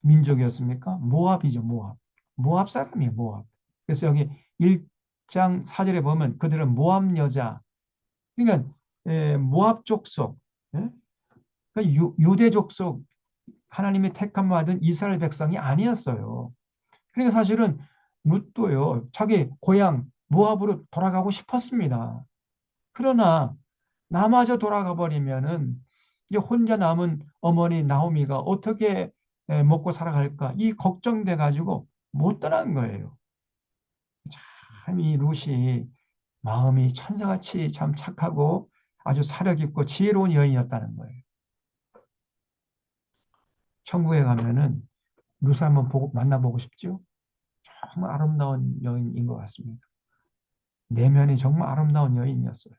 민족이었습니까? 모압이죠, 모압. 모압 사람이에요, 모압. 그래서 여기 1장 4절에 보면 그들은 모압 여자, 그러니까 모압 족속, 예? 그러니까 유대 족속 하나님이 택함 받은 이스라엘 백성이 아니었어요. 그러니까 사실은 룻도요, 자기 고향 모압으로 돌아가고 싶었습니다. 그러나 나마저 돌아가 버리면은 이제 혼자 남은 어머니 나오미가 어떻게 먹고 살아갈까 이 걱정돼 가지고 못 떠난 거예요. 참 이 룻이 마음이 천사같이 참 착하고 아주 사려 깊고 지혜로운 여인이었다는 거예요. 천국에 가면은 룻을 한번 만나보고 싶죠? 정말 아름다운 여인인 것 같습니다. 내면이 정말 아름다운 여인이었어요.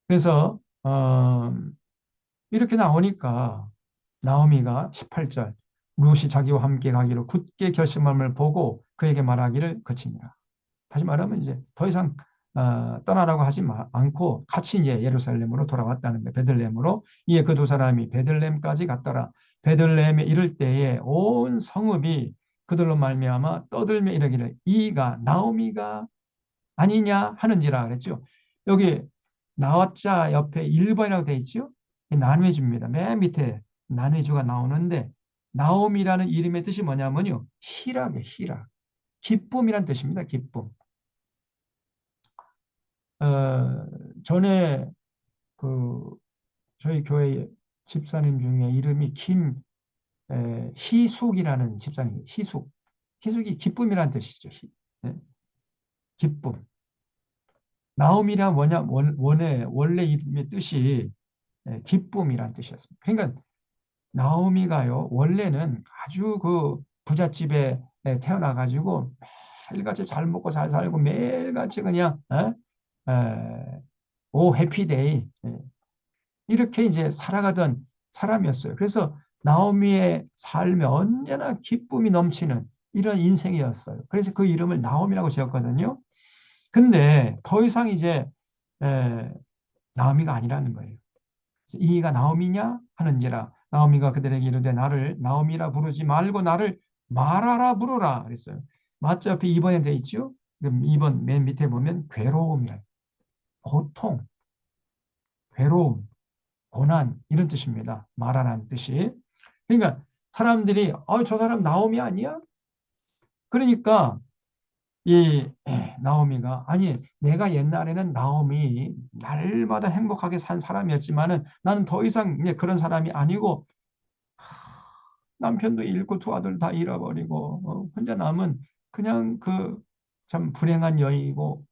그래서 이렇게 나오니까 나오미가 18절 룻이 자기와 함께 가기로 굳게 결심함을 보고 그에게 말하기를 그치니라. 다시 말하면 이제 더 이상 떠나라고 하지 않고 같이 이제 예루살렘으로 돌아왔다는 거예요. 베들레헴으로. 이에 그 두 사람이 베들레헴까지 갔더라. 베들레헴에 이를 때에 온 성읍이 그들로 말미암아 떠들며 이르기를 이가 나오미가 아니냐 하는지라 그랬죠. 여기 나왔자 옆에 1번이라고 되어 있죠. 나누해줍니다. 맨 밑에 나누해주가 나오는데 나옴이라는 이름의 뜻이 뭐냐면요. 희락이에요. 희락. 기쁨이란 뜻입니다. 기쁨. 어, 전에 그 저희 교회 집사님 중에 이름이 희숙이라는 집사님, 희숙. 희숙이 기쁨이란 뜻이죠. 네, 기쁨. 나옴이란 원래 이름의 뜻이 기쁨이란 뜻이었습니다. 그러니까 나오미가요, 원래는 아주 그 부잣집에 태어나가지고 매일같이 잘 먹고 잘 살고 매일같이 그냥, 오, 해피데이. 이렇게 이제 살아가던 사람이었어요. 그래서 나오미의 삶에 언제나 기쁨이 넘치는 이런 인생이었어요. 그래서 그 이름을 나오미라고 지었거든요. 근데 더 이상 이제 에, 나오미가 아니라는 거예요. 이가 나오미냐 하는지라 나오미가 그들에게 이르되 나를 나오미라 부르지 말고 나를 마라라 부르라 그랬어요. 맞죠? 옆에 2번에 돼 있죠? 그럼 2번 맨 밑에 보면 괴로움이라 고통, 괴로움, 고난 이런 뜻입니다. 마라라는 뜻이. 그러니까 사람들이 저 사람 나오미 아니야? 그러니까 이 나오미가 아니 내가 옛날에는 나오미 날마다 행복하게 산 사람이었지만은 나는 더 이상 그런 사람이 아니고 남편도 잃고 두 아들 다 잃어버리고 혼자 남은 그냥 그 참 불행한 여인이고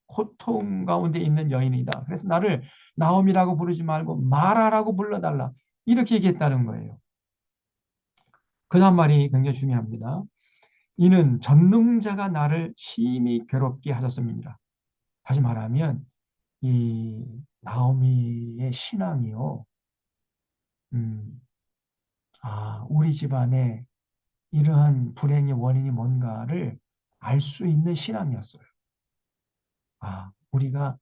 고통 가운데 있는 여인이다. 그래서 나를 나옴이라고 부르지 말고 마라라고 불러달라. 이렇게 얘기했다는 거예요. 그 다음 말이 굉장히 중요합니다. 이는 전능자가 나를 심히 괴롭게 하셨음이니라. 다시 말하면 이 나오미의 신앙이요. 음, 우리 집안에 이러한 불행의 원인이 뭔가를 알 수 있는 신앙이었어요. 우리가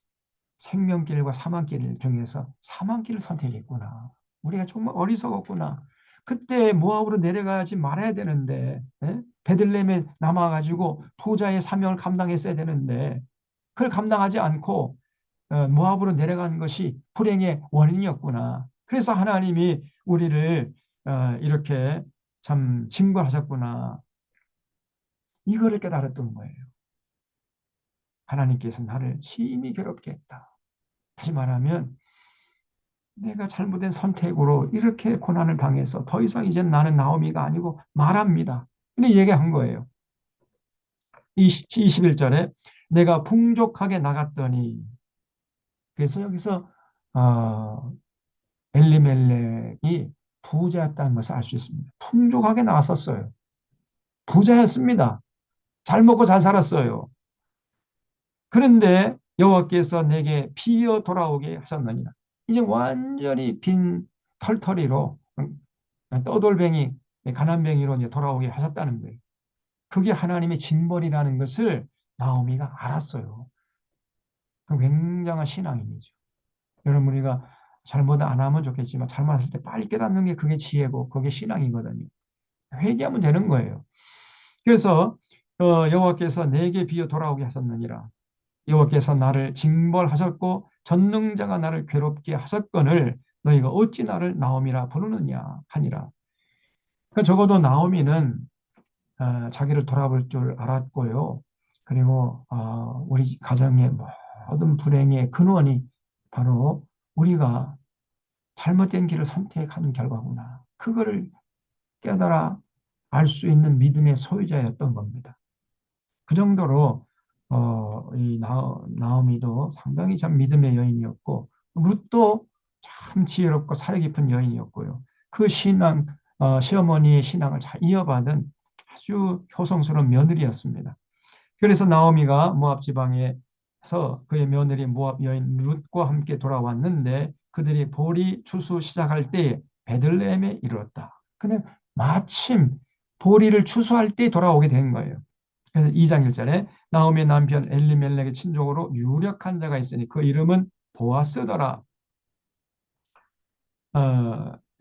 생명길과 사망길 중에서 사망길을 선택했구나. 우리가 정말 어리석었구나. 그때 모압으로 내려가지 말아야 되는데, 베들레헴에 남아가지고 부자의 사명을 감당했어야 되는데, 그걸 감당하지 않고 모압으로 내려간 것이 불행의 원인이었구나. 그래서 하나님이 우리를 이렇게 참 징벌하셨구나. 이거를 깨달았던 거예요. 하나님께서 나를 심히 괴롭게 했다. 다시 말하면 내가 잘못된 선택으로 이렇게 고난을 당해서 더 이상 이제 나는 나오미가 아니고 말합니다. 이렇게 얘기한 거예요. 21절에 내가 풍족하게 나갔더니 그래서 여기서 엘리멜렉이 부자였다는 것을 알 수 있습니다. 풍족하게 나왔었어요. 부자였습니다. 잘 먹고 잘 살았어요. 그런데 여호와께서 내게 비어 돌아오게 하셨느니라. 이제 완전히 빈 털터리로 떠돌뱅이, 가난뱅이로 이제 돌아오게 하셨다는 거예요. 그게 하나님의 징벌이라는 것을 나오미가 알았어요. 그 굉장한 신앙인이죠. 여러분 우리가 잘못 안 하면 좋겠지만 잘못했을 때 빨리 깨닫는 게 그게 지혜고 그게 신앙이거든요. 회개하면 되는 거예요. 그래서 여호와께서 내게 비어 돌아오게 하셨느니라. 여호와께서 나를 징벌하셨고 전능자가 나를 괴롭게 하셨거늘 너희가 어찌 나를 나옴이라 부르느냐 하니라. 적어도 나오미는 자기를 돌아볼 줄 알았고요. 그리고 우리 가정의 모든 불행의 근원이 바로 우리가 잘못된 길을 선택한 결과구나. 그거를 깨달아 알 수 있는 믿음의 소유자였던 겁니다. 그 정도로 이 나오미도 상당히 참 믿음의 여인이었고 룻도 참 지혜롭고 사려 깊은 여인이었고요. 그 시어머니의 신앙을 잘 이어받은 아주 효성스러운 며느리였습니다. 그래서 나오미가 모압 지방에서 그의 며느리 모압 여인 룻과 함께 돌아왔는데 그들이 보리 추수 시작할 때 베들레헴에 이르렀다. 근데 마침 보리를 추수할 때 돌아오게 된 거예요. 그래서 2장 1절에 나오미의 남편 엘리멜렉의 친족으로 유력한 자가 있으니 그 이름은 보아스더라.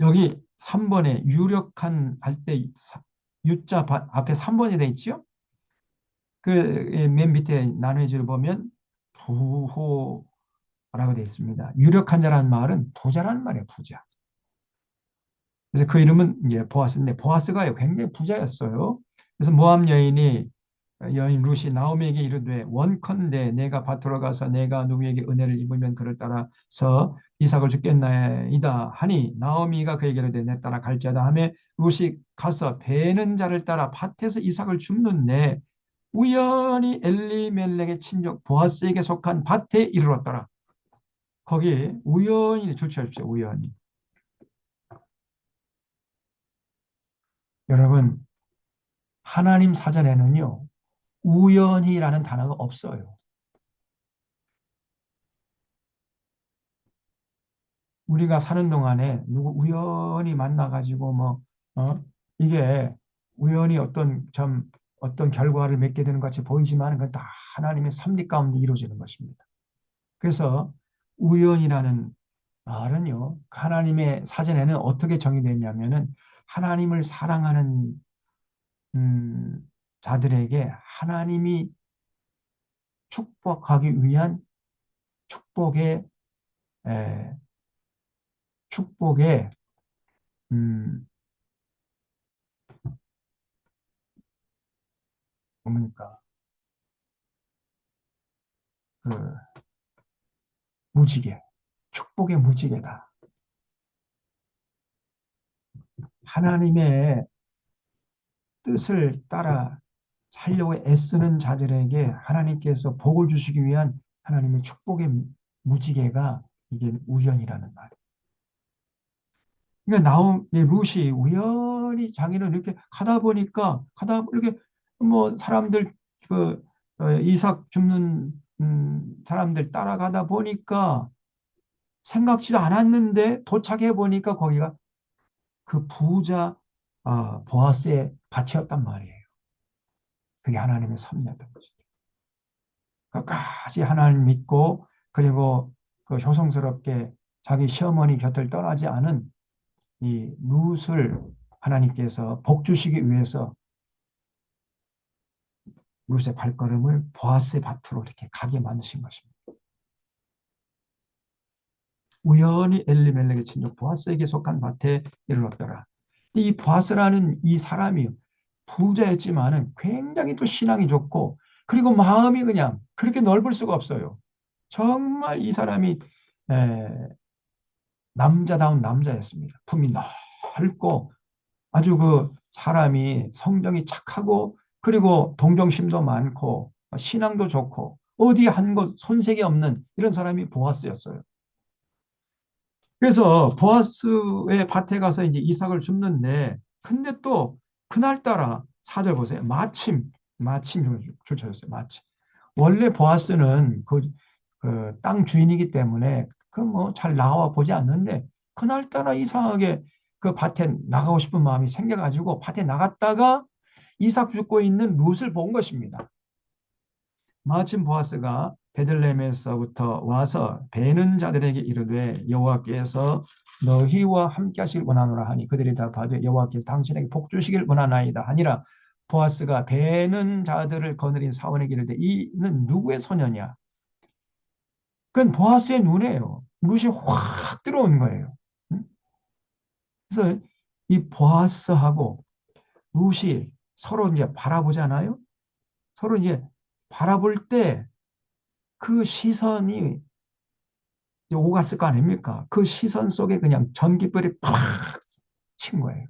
여기 3번에 유력한 할 때 유자 앞에 3번이 돼 있죠? 그 맨 밑에 나누어지를 보면 부호라고 되어 있습니다. 유력한 자라는 말은 부자라는 말이에요, 부자. 그래서 그 이름은 이제 보아스인데 보아스가 굉장히 부자였어요. 그래서 모함 여인 룻이 나오미에게 이르되 원컨대 내가 밭으로 가서 내가 누구에게 은혜를 입으면 그를 따라서 이삭을 죽겠나이다 하니 나오미가 그에게 이르되 내 따라 갈지어다 하며 룻이 가서 베는 자를 따라 밭에서 이삭을 줍는데 우연히 엘리멜렉의 친족 보아스에게 속한 밭에 이르렀더라. 거기 우연히 주체하십시오. 우연히. 여러분 하나님 사전에는요. 우연히라는 단어가 없어요. 우리가 사는 동안에 누구 우연히 만나가지고 이게 우연히 어떤 결과를 맺게 되는 것 같이 보이지만 그건 다 하나님의 섭리 가운데 이루어지는 것입니다. 그래서 우연이라는 말은요, 하나님의 사전에는 어떻게 정의되냐면은 하나님을 사랑하는 음, 자들에게 하나님이 축복하기 위한 축복의 에, 축복의 음, 뭡니까 그 무지개, 축복의 무지개다. 하나님의 뜻을 따라 살려고 애쓰는 자들에게 하나님께서 복을 주시기 위한 하나님의 축복의 무지개가 이게 우연이라는 말이에요. 그러니까 룻이 우연히 자기는 이렇게 가다 이렇게 사람들 이삭 줍는 사람들 따라가다 보니까 생각지도 않았는데 도착해 보니까 거기가 그 부자 보아스의 밭이었단 말이에요. 그게 하나님의 섭리였던 거죠. 끝까지 하나님 믿고 그리고 그 효성스럽게 자기 시어머니 곁을 떠나지 않은 이 룻을 하나님께서 복 주시기 위해서 룻의 발걸음을 보아스의 밭으로 이렇게 가게 만드신 것입니다. 우연히 엘리멜렉의 친족 보아스에게 속한 밭에 이르렀더라. 이 보아스라는 이 사람이 부자였지만은 굉장히 또 신앙이 좋고 그리고 마음이 그냥 그렇게 넓을 수가 없어요. 정말 이 사람이 에, 남자다운 남자였습니다. 품이 넓고 아주 그 사람이 성정이 착하고 그리고 동정심도 많고 신앙도 좋고 어디 한 곳 손색이 없는 이런 사람이 보아스였어요. 그래서 보아스의 밭에 가서 이제 이삭을 줍는데 근데 또 그날따라 사절 보세요. 마침 줄쳐졌어요. 마침. 원래 보아스는 그 땅 주인이기 때문에 그 뭐 잘 나와 보지 않는데 그날따라 이상하게 그 밭에 나가고 싶은 마음이 생겨가지고 밭에 나갔다가 이삭 죽고 있는 룻을 본 것입니다. 마침 보아스가 베들레헴에서부터 와서 베는 자들에게 이르되 여호와께서 너희와 함께 하시길 원하노라 하니 그들이 답하되 여호와께서 당신에게 복 주시길 원하나이다 하니라. 보아스가 베는 자들을 거느린 사원에게 이르되 이는 누구의 소녀냐? 그건 보아스의 눈에요. 룻이 확 들어온 거예요. 그래서 이 보아스하고 룻이 서로 이제 바라보잖아요. 서로 이제 바라볼 때 그 시선이 이제 오갔을 거 아닙니까? 그 시선 속에 그냥 전깃불이 팍 친 거예요.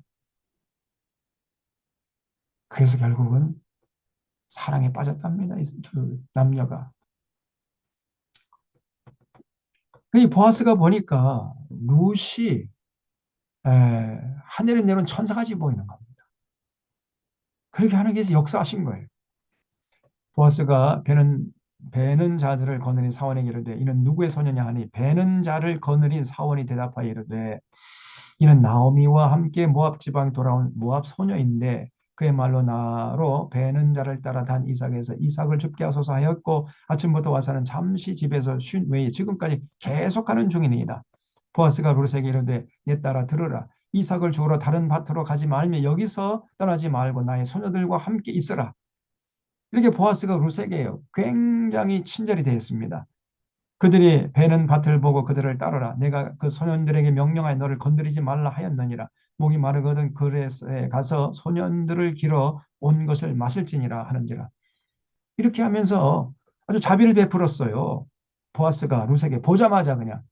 그래서 결국은 사랑에 빠졌답니다. 이 두 남녀가. 이 보아스가 보니까 룻이 하늘에 내려온 천사같이 보이는 겁니다. 그렇게 하나님께서 역사하신 거예요. 보아스가 배는 자들을 거느린 사원에게 이르되 이는 누구의 소녀냐 하니 배는 자를 거느린 사원이 대답하여 이르되 이는 나오미와 함께 모압 지방에 돌아온 모압 소녀인데 그의 말로 나로 배는 자를 따라 단 이삭에서 이삭을 죽게 하소서 하였고 아침부터 와서는 잠시 집에서 쉰 외에 지금까지 계속하는 중이니이다. 보아스가 룻에게 이르되 내 딸아 들으라 이삭을 주우러 다른 밭으로 가지 말며 여기서 떠나지 말고 나의 소녀들과 함께 있으라. 이렇게 보아스가 룻에게 굉장히 친절히 대했습니다. 그들이 베는 밭을 보고 그들을 따르라. 내가 그 소년들에게 명령하여 너를 건드리지 말라 하였느니라. 목이 마르거든 그레스에 가서 소년들을 길어 온 것을 마실지니라 하는지라. 이렇게 하면서 아주 자비를 베풀었어요. 보아스가 룻에게 보자마자 그냥.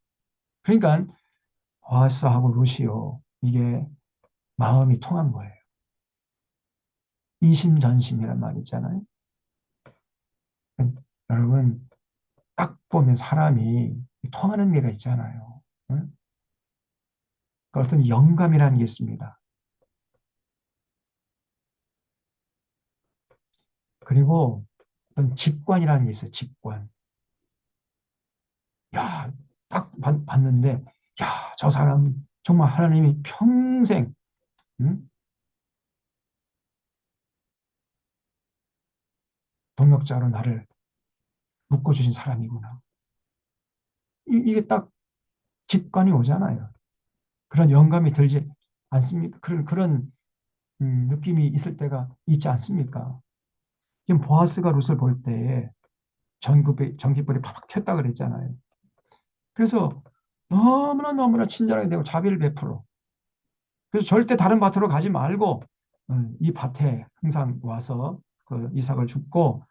그러니까 보아스하고 룻이요. 이게 마음이 통한 거예요. 이심전심이란 말 있잖아요. 여러분 딱 보면 사람이 통하는 데가 있잖아요. 응? 그 어떤 영감이라는 게 있습니다. 그리고 어떤 직관이라는 게 있어요. 직관. 야, 딱 봤는데, 야, 저 사람 정말 하나님이 평생 응? 동역자로 나를 묶어주신 사람이구나. 이게 딱 직관이 오잖아요. 그런 영감이 들지 않습니까? 그런 느낌이 있을 때가 있지 않습니까? 지금 보아스가 룻을 볼 때에 전기불이 팍팍 튀었다 그랬잖아요. 그래서 너무나 너무나 친절하게 되고 자비를 베풀어. 그래서 절대 다른 밭으로 가지 말고 이 밭에 항상 와서 그 이삭을 줍고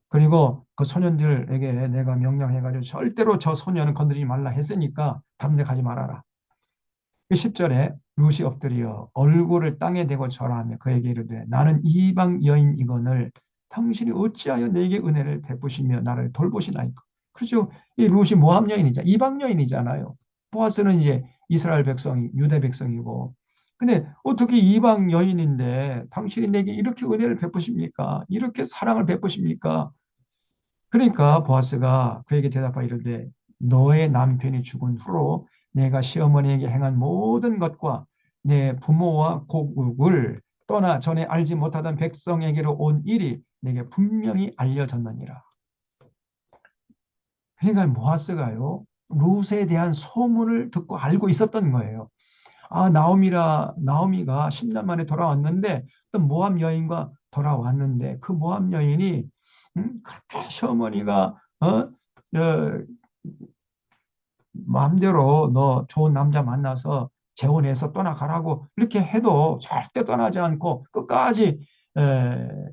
그리고 그 소년들에게 내가 명령해가지고 절대로 저 소년은 건드리지 말라 했으니까 다른 데 가지 말아라. 10절에 룻이 엎드려 얼굴을 땅에 대고 절하며 그에게 이르되 나는 이방 여인이거늘 당신이 어찌하여 내게 은혜를 베푸시며 나를 돌보시나이까. 그렇죠. 이 룻이 모함 여인이잖아요. 이방 여인이잖아요. 보아스는 이제 이스라엘 백성, 유대 백성이고. 근데 어떻게 이방 여인인데 당신이 내게 이렇게 은혜를 베푸십니까? 이렇게 사랑을 베푸십니까? 그러니까 보아스가 그에게 대답하여 이르되 너의 남편이 죽은 후로 내가 시어머니에게 행한 모든 것과 내 부모와 고국을 떠나 전에 알지 못하던 백성에게로 온 일이 내게 분명히 알려졌느니라. 그러니까 보아스가요 룻에 대한 소문을 듣고 알고 있었던 거예요. 아 나오미가 10년 만에 돌아왔는데 또 모함 여인과 돌아왔는데 그 모함 여인이 그렇게 시어머니가 마음대로 너 좋은 남자 만나서 재혼해서 떠나가라고 이렇게 해도 절대 떠나지 않고 끝까지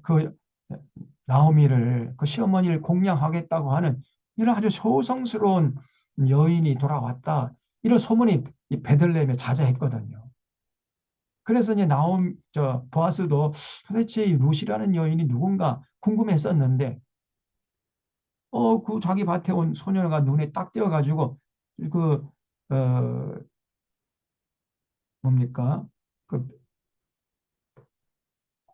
그 나오미를 그 시어머니를 공양하겠다고 하는 이런 아주 소성스러운 여인이 돌아왔다. 이런 소문이 이 베들레헴에 자자했거든요. 그래서 이제 저 보아스도 도대체 이 룻이라는 여인이 누군가 궁금했었는데 그 자기 밭에 온 소녀가 눈에 딱 띄어가지고 그 뭡니까? 그,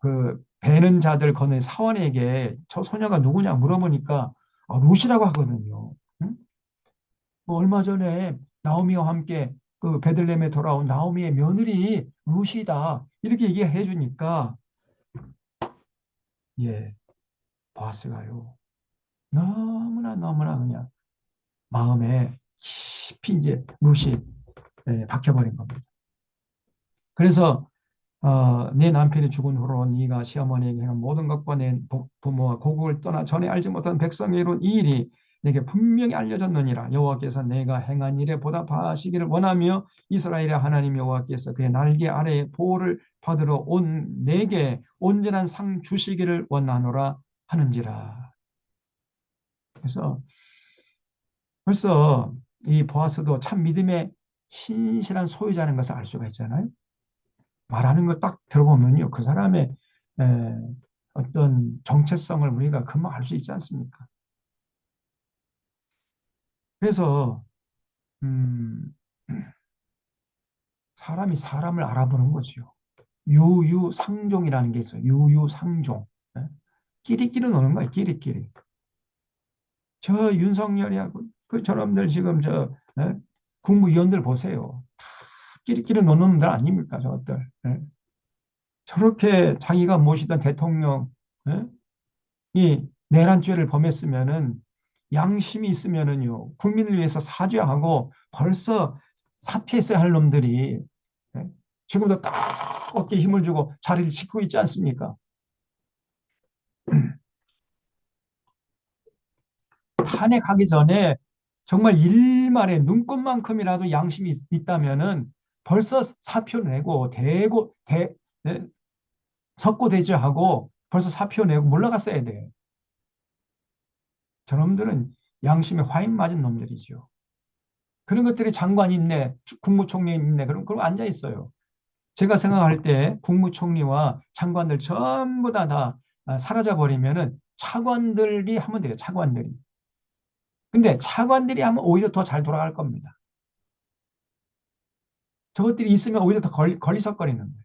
그 배는 자들 거는 사원에게 저 소녀가 누구냐 물어보니까 룻이라고 하거든요. 응? 뭐 얼마 전에 나오미와 함께 그 베들레헴에 돌아온 나오미의 며느리 룻이다 이렇게 얘기해 주니까 예 보아스가요 너무나 너무나 그냥 마음에 깊이 이제 룻이 박혀버린 겁니다. 그래서 네 남편이 죽은 후로 네가 시어머니에게 행한 모든 것과 내 부모와 고국을 떠나 전에 알지 못한 백성에게 이룬 이 일이 내게 분명히 알려졌느니라. 여호와께서 내가 행한 일에 보답하시기를 원하며 이스라엘의 하나님 여호와께서 그의 날개 아래에 보호를 받으러 온 내게 온전한 상 주시기를 원하노라 하는지라. 그래서 벌써 이 보아스도 참 믿음의 신실한 소유자라는 것을 알 수가 있잖아요. 말하는 거 딱 들어보면요, 그 사람의 어떤 정체성을 우리가 금방 알 수 있지 않습니까? 그래서 음, 사람이 사람을 알아보는 거죠. 유유상종이라는 게 있어요. 유유상종. 예? 끼리끼리 노는 거예요. 끼리끼리. 저 윤석열이하고 그 저놈들 지금 예? 국무위원들 보세요. 다 끼리끼리 노는 놈들 아닙니까? 저것들. 예? 저렇게 자기가 모시던 대통령 예? 이 내란죄를 범했으면은 양심이 있으면은요 국민을 위해서 사죄하고 벌써 사퇴했어야 할 놈들이 예? 지금도 딱 어깨에 힘을 주고 자리를 지키고 있지 않습니까? 탄핵하기 전에 정말 일말의 눈꽃만큼이라도 양심이 있다면은 벌써 사표 내고 네, 석고대죄하고 벌써 사표 내고 물러갔어야 돼. 저놈들은 양심에 화인 맞은 놈들이죠. 그런 것들이 장관 있네, 국무총리 있네, 그럼 앉아 있어요. 제가 생각할 때 국무총리와 장관들 전부 다 사라져 버리면은 차관들이 하면 돼요. 차관들이. 근데 차관들이 하면 오히려 더 잘 돌아갈 겁니다. 저것들이 있으면 오히려 더 걸리적거리는 거예요.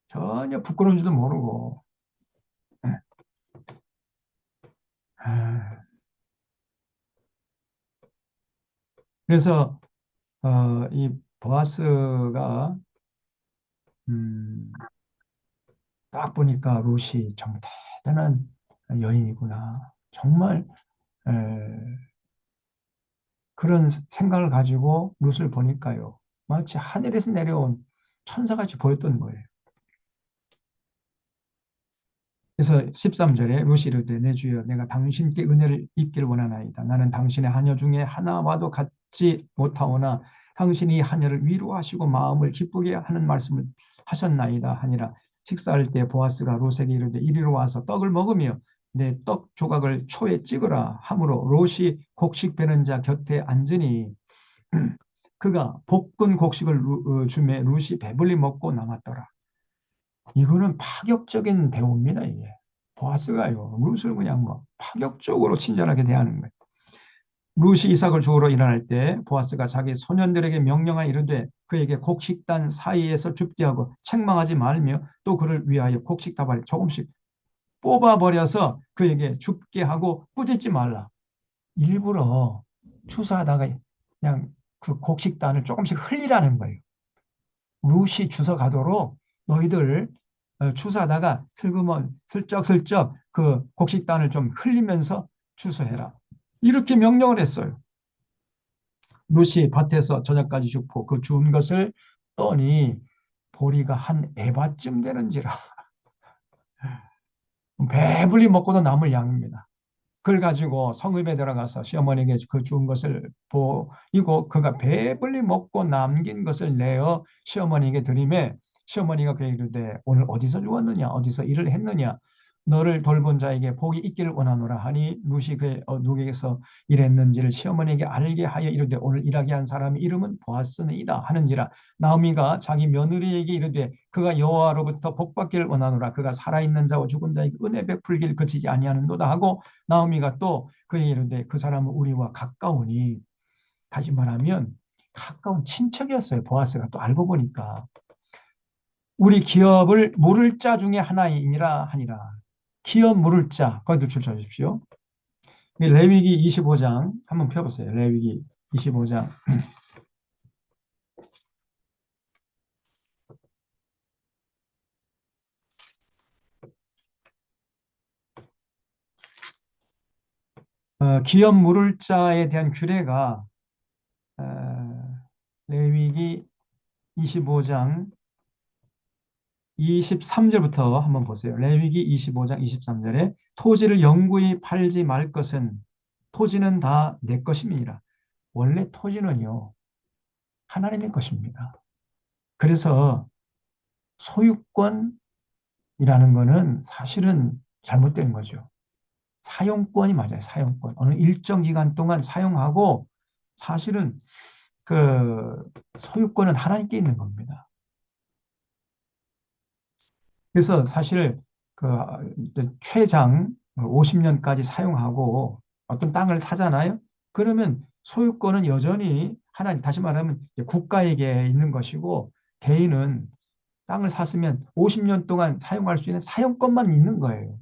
전혀 부끄러운지도 모르고. 아, 그래서 이 보아스가 음, 딱 보니까 루시 정말 대단한 여인이구나. 정말 에, 그런 생각을 가지고 룻을 보니까요. 마치 하늘에서 내려온 천사같이 보였던 거예요. 그래서 13절에 룻이 이르되 내 주여 내가 당신께 은혜를 입기를 원하나이다. 나는 당신의 하녀 중에 하나와도 같지 못하오나 당신이 하녀를 위로하시고 마음을 기쁘게 하는 말씀을 하셨나이다 하니라. 식사할 때 보아스가 롯에게 이르되 이리로 와서 떡을 먹으며 내 떡 조각을 초에 찍으라 하므로 롯이 곡식 베는 자 곁에 앉으니 그가 볶은 곡식을 주매 룻이 배불리 먹고 남았더라. 이거는 파격적인 대우입니다, 이게. 보아스가요, 룻을 그냥 뭐 파격적으로 친절하게 대하는 거예요. 룻이 이삭을 주우러 일어날 때 보아스가 자기 소년들에게 명령하 이르되 그에게 곡식단 사이에서 줍게 하고 책망하지 말며 또 그를 위하여 곡식 다발을 조금씩 뽑아버려서 그에게 줍게 하고 꾸짖지 말라. 일부러 추수하다가 그냥 그 곡식단을 조금씩 흘리라는 거예요. 룻이 주워 가도록 너희들 추수하다가 슬쩍슬쩍 그 곡식단을 좀 흘리면서 추수해라. 이렇게 명령을 했어요. 룻이 밭에서 저녁까지 줍고 그 주운 것을 떠니 보리가 한 에바쯤 되는지라. 배불리 먹고도 남을 양입니다. 그걸 가지고 성읍에 들어가서 시어머니에게 그 주운 것을 보이고 그가 배불리 먹고 남긴 것을 내어 시어머니에게 드리매 시어머니가 그에게 이르되 오늘 어디서 주었느냐 어디서 일을 했느냐 너를 돌본 자에게 복이 있기를 원하노라 하니 룻이 그의 누구에게서 일했는지를 시어머니에게 알게 하여 이르되 오늘 일하게 한 사람의 이름은 보아스니이다 하는지라. 나오미가 자기 며느리에게 이르되 그가 여호와로부터 복받기를 원하노라 그가 살아있는 자와 죽은 자에게 은혜 베풀기를 그치지 아니하는도다 하고 나오미가 또 그에게 이르되 그 사람은 우리와 가까우니 다시 말하면 가까운 친척이었어요. 보아스가 또 알고 보니까 우리 기업을 물을 자 중에 하나이니라 하니라. 기업 물을 자 거기 줄 쳐주십시오. 레위기 25장 한번 펴보세요. 레위기 25장 기업 물을 자에 대한 규례가 레위기 25장 23절부터 한번 보세요. 레위기 25장 23절에 토지를 영구히 팔지 말 것은 토지는 다 내 것임이니라. 원래 토지는요, 하나님의 것입니다. 그래서 소유권이라는 거는 사실은 잘못된 거죠. 사용권이 맞아요. 사용권. 어느 일정 기간 동안 사용하고 사실은 그 소유권은 하나님께 있는 겁니다. 그래서 사실 그 최장 50년까지 사용하고 어떤 땅을 사잖아요. 그러면 소유권은 여전히 하나님, 다시 말하면 국가에게 있는 것이고 개인은 땅을 샀으면 50년 동안 사용할 수 있는 사용권만 있는 거예요.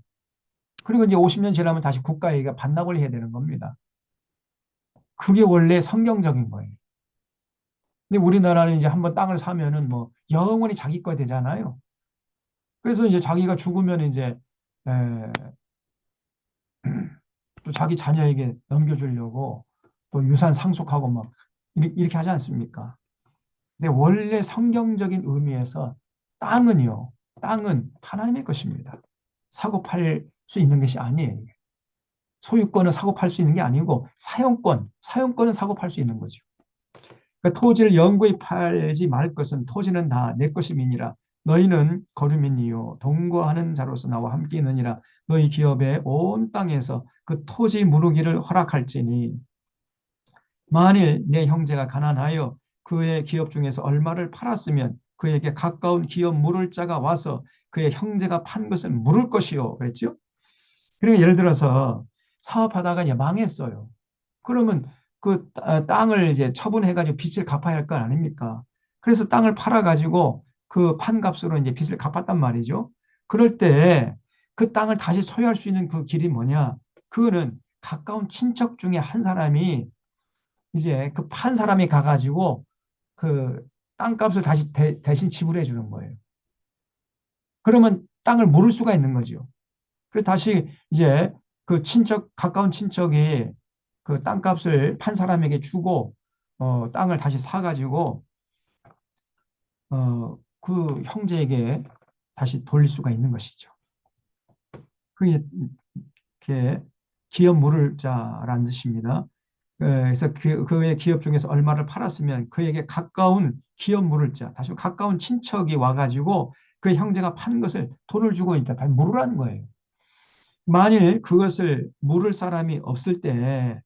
그리고 이제 50년 지나면 다시 국가에게 반납을 해야 되는 겁니다. 그게 원래 성경적인 거예요. 근데 우리나라는 이제 한번 땅을 사면은 뭐 영원히 자기 거 되잖아요. 그래서 이제 자기가 죽으면 이제 또 자기 자녀에게 넘겨주려고 또 유산 상속하고 막 이렇게 하지 않습니까? 근데 원래 성경적인 의미에서 땅은요, 땅은 하나님의 것입니다. 사고 팔 수 있는 것이 아니에요. 소유권은 사고 팔 수 있는 게 아니고 사용권은 사고 팔 수 있는 거죠. 그러니까 토지를 영구히 팔지 말 것은 토지는 다 내 것임이니라. 너희는 거류민이요 동거하는 자로서 나와 함께 있느니라. 너희 기업의 온 땅에서 그 토지 무르기를 허락할지니 만일 내 형제가 가난하여 그의 기업 중에서 얼마를 팔았으면 그에게 가까운 기업 물을 자가 와서 그의 형제가 판 것을 물을 것이요 그랬죠. 그러니까 예를 들어서 사업하다가 이제 망했어요. 그러면 그 땅을 이제 처분해가지고 빚을 갚아야 할 거 아닙니까? 그래서 땅을 팔아가지고 그 판값으로 이제 빚을 갚았단 말이죠. 그럴 때 그 땅을 다시 소유할 수 있는 그 길이 뭐냐? 그거는 가까운 친척 중에 한 사람이 이제 그 판 사람이 가가지고 그 땅값을 다시 대신 지불해 주는 거예요. 그러면 땅을 물을 수가 있는 거죠. 그래서 다시 이제 그 가까운 친척이 그 땅값을 판 사람에게 주고, 땅을 다시 사가지고, 그 형제에게 다시 돌릴 수가 있는 것이죠. 그게 기업 물을 자라는 뜻입니다. 그래서 그의 기업 중에서 얼마를 팔았으면 그에게 가까운 기업 물을 자, 다시 가까운 친척이 와가지고 그 형제가 판 것을 돈을 주고 있다. 다 물으라는 거예요. 만일 그것을 물을 사람이 없을 때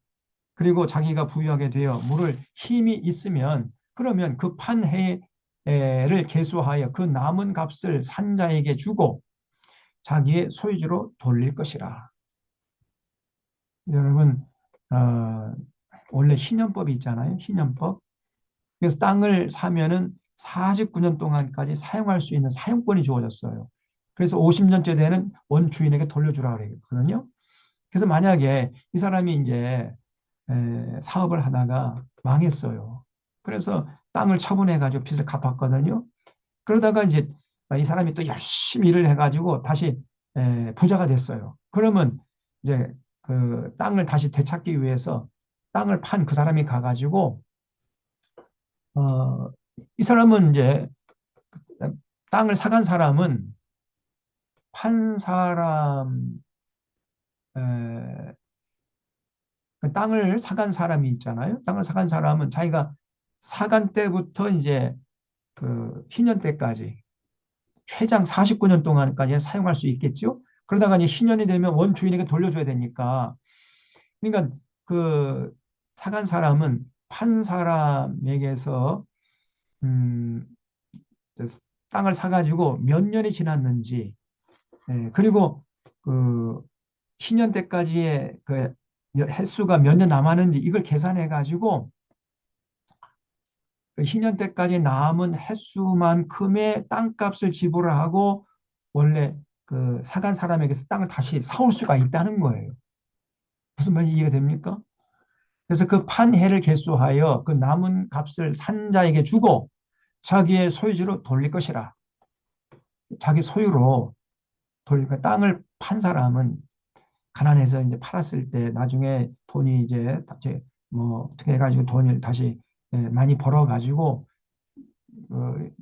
그리고 자기가 부유하게 되어 물을 힘이 있으면 그러면 그 판해를 계수하여 그 남은 값을 산자에게 주고 자기의 소유주로 돌릴 것이라. 여러분 원래 희년법이 있잖아요. 희년법. 그래서 땅을 사면은 49년 동안까지 사용할 수 있는 사용권이 주어졌어요. 그래서 50년째 되는 원주인에게 돌려주라 그랬거든요. 그래서 만약에 이 사람이 이제 사업을 하다가 망했어요. 그래서 땅을 처분해가지고 빚을 갚았거든요. 그러다가 이제 이 사람이 또 열심히 일을 해가지고 다시 부자가 됐어요. 그러면 이제 그 땅을 다시 되찾기 위해서 땅을 판 그 사람이 가가지고 어, 이 사람은 이제 땅을 사간 사람은 판 사람 그 땅을 사간 사람이 있잖아요. 땅을 사간 사람은 자기가 사간 때부터 이제 그 희년 때까지 최장 49년 동안까지 사용할 수 있겠죠. 그러다가 이제 희년이 되면 원주인에게 돌려줘야 되니까. 그러니까 그 사간 사람은 판 사람에게서 음, 땅을 사가지고 몇 년이 지났는지, 그리고 그 희년 때까지의 그 횟수가 몇 년 남았는지 이걸 계산해 가지고 그 희년 때까지 남은 횟수만큼의 땅값을 지불을 하고 원래 그 사간 사람에게서 땅을 다시 사올 수가 있다는 거예요. 무슨 말인지 이해가 됩니까? 그래서 그 판해를 계수하여 그 남은 값을 산자에게 주고 자기의 소유지로 돌릴 것이라. 자기 소유로 돌리니까 땅을 판 사람은 가난해서 이제 팔았을 때 나중에 돈이 이제 뭐 어떻게 해가지고 돈을 다시 많이 벌어가지고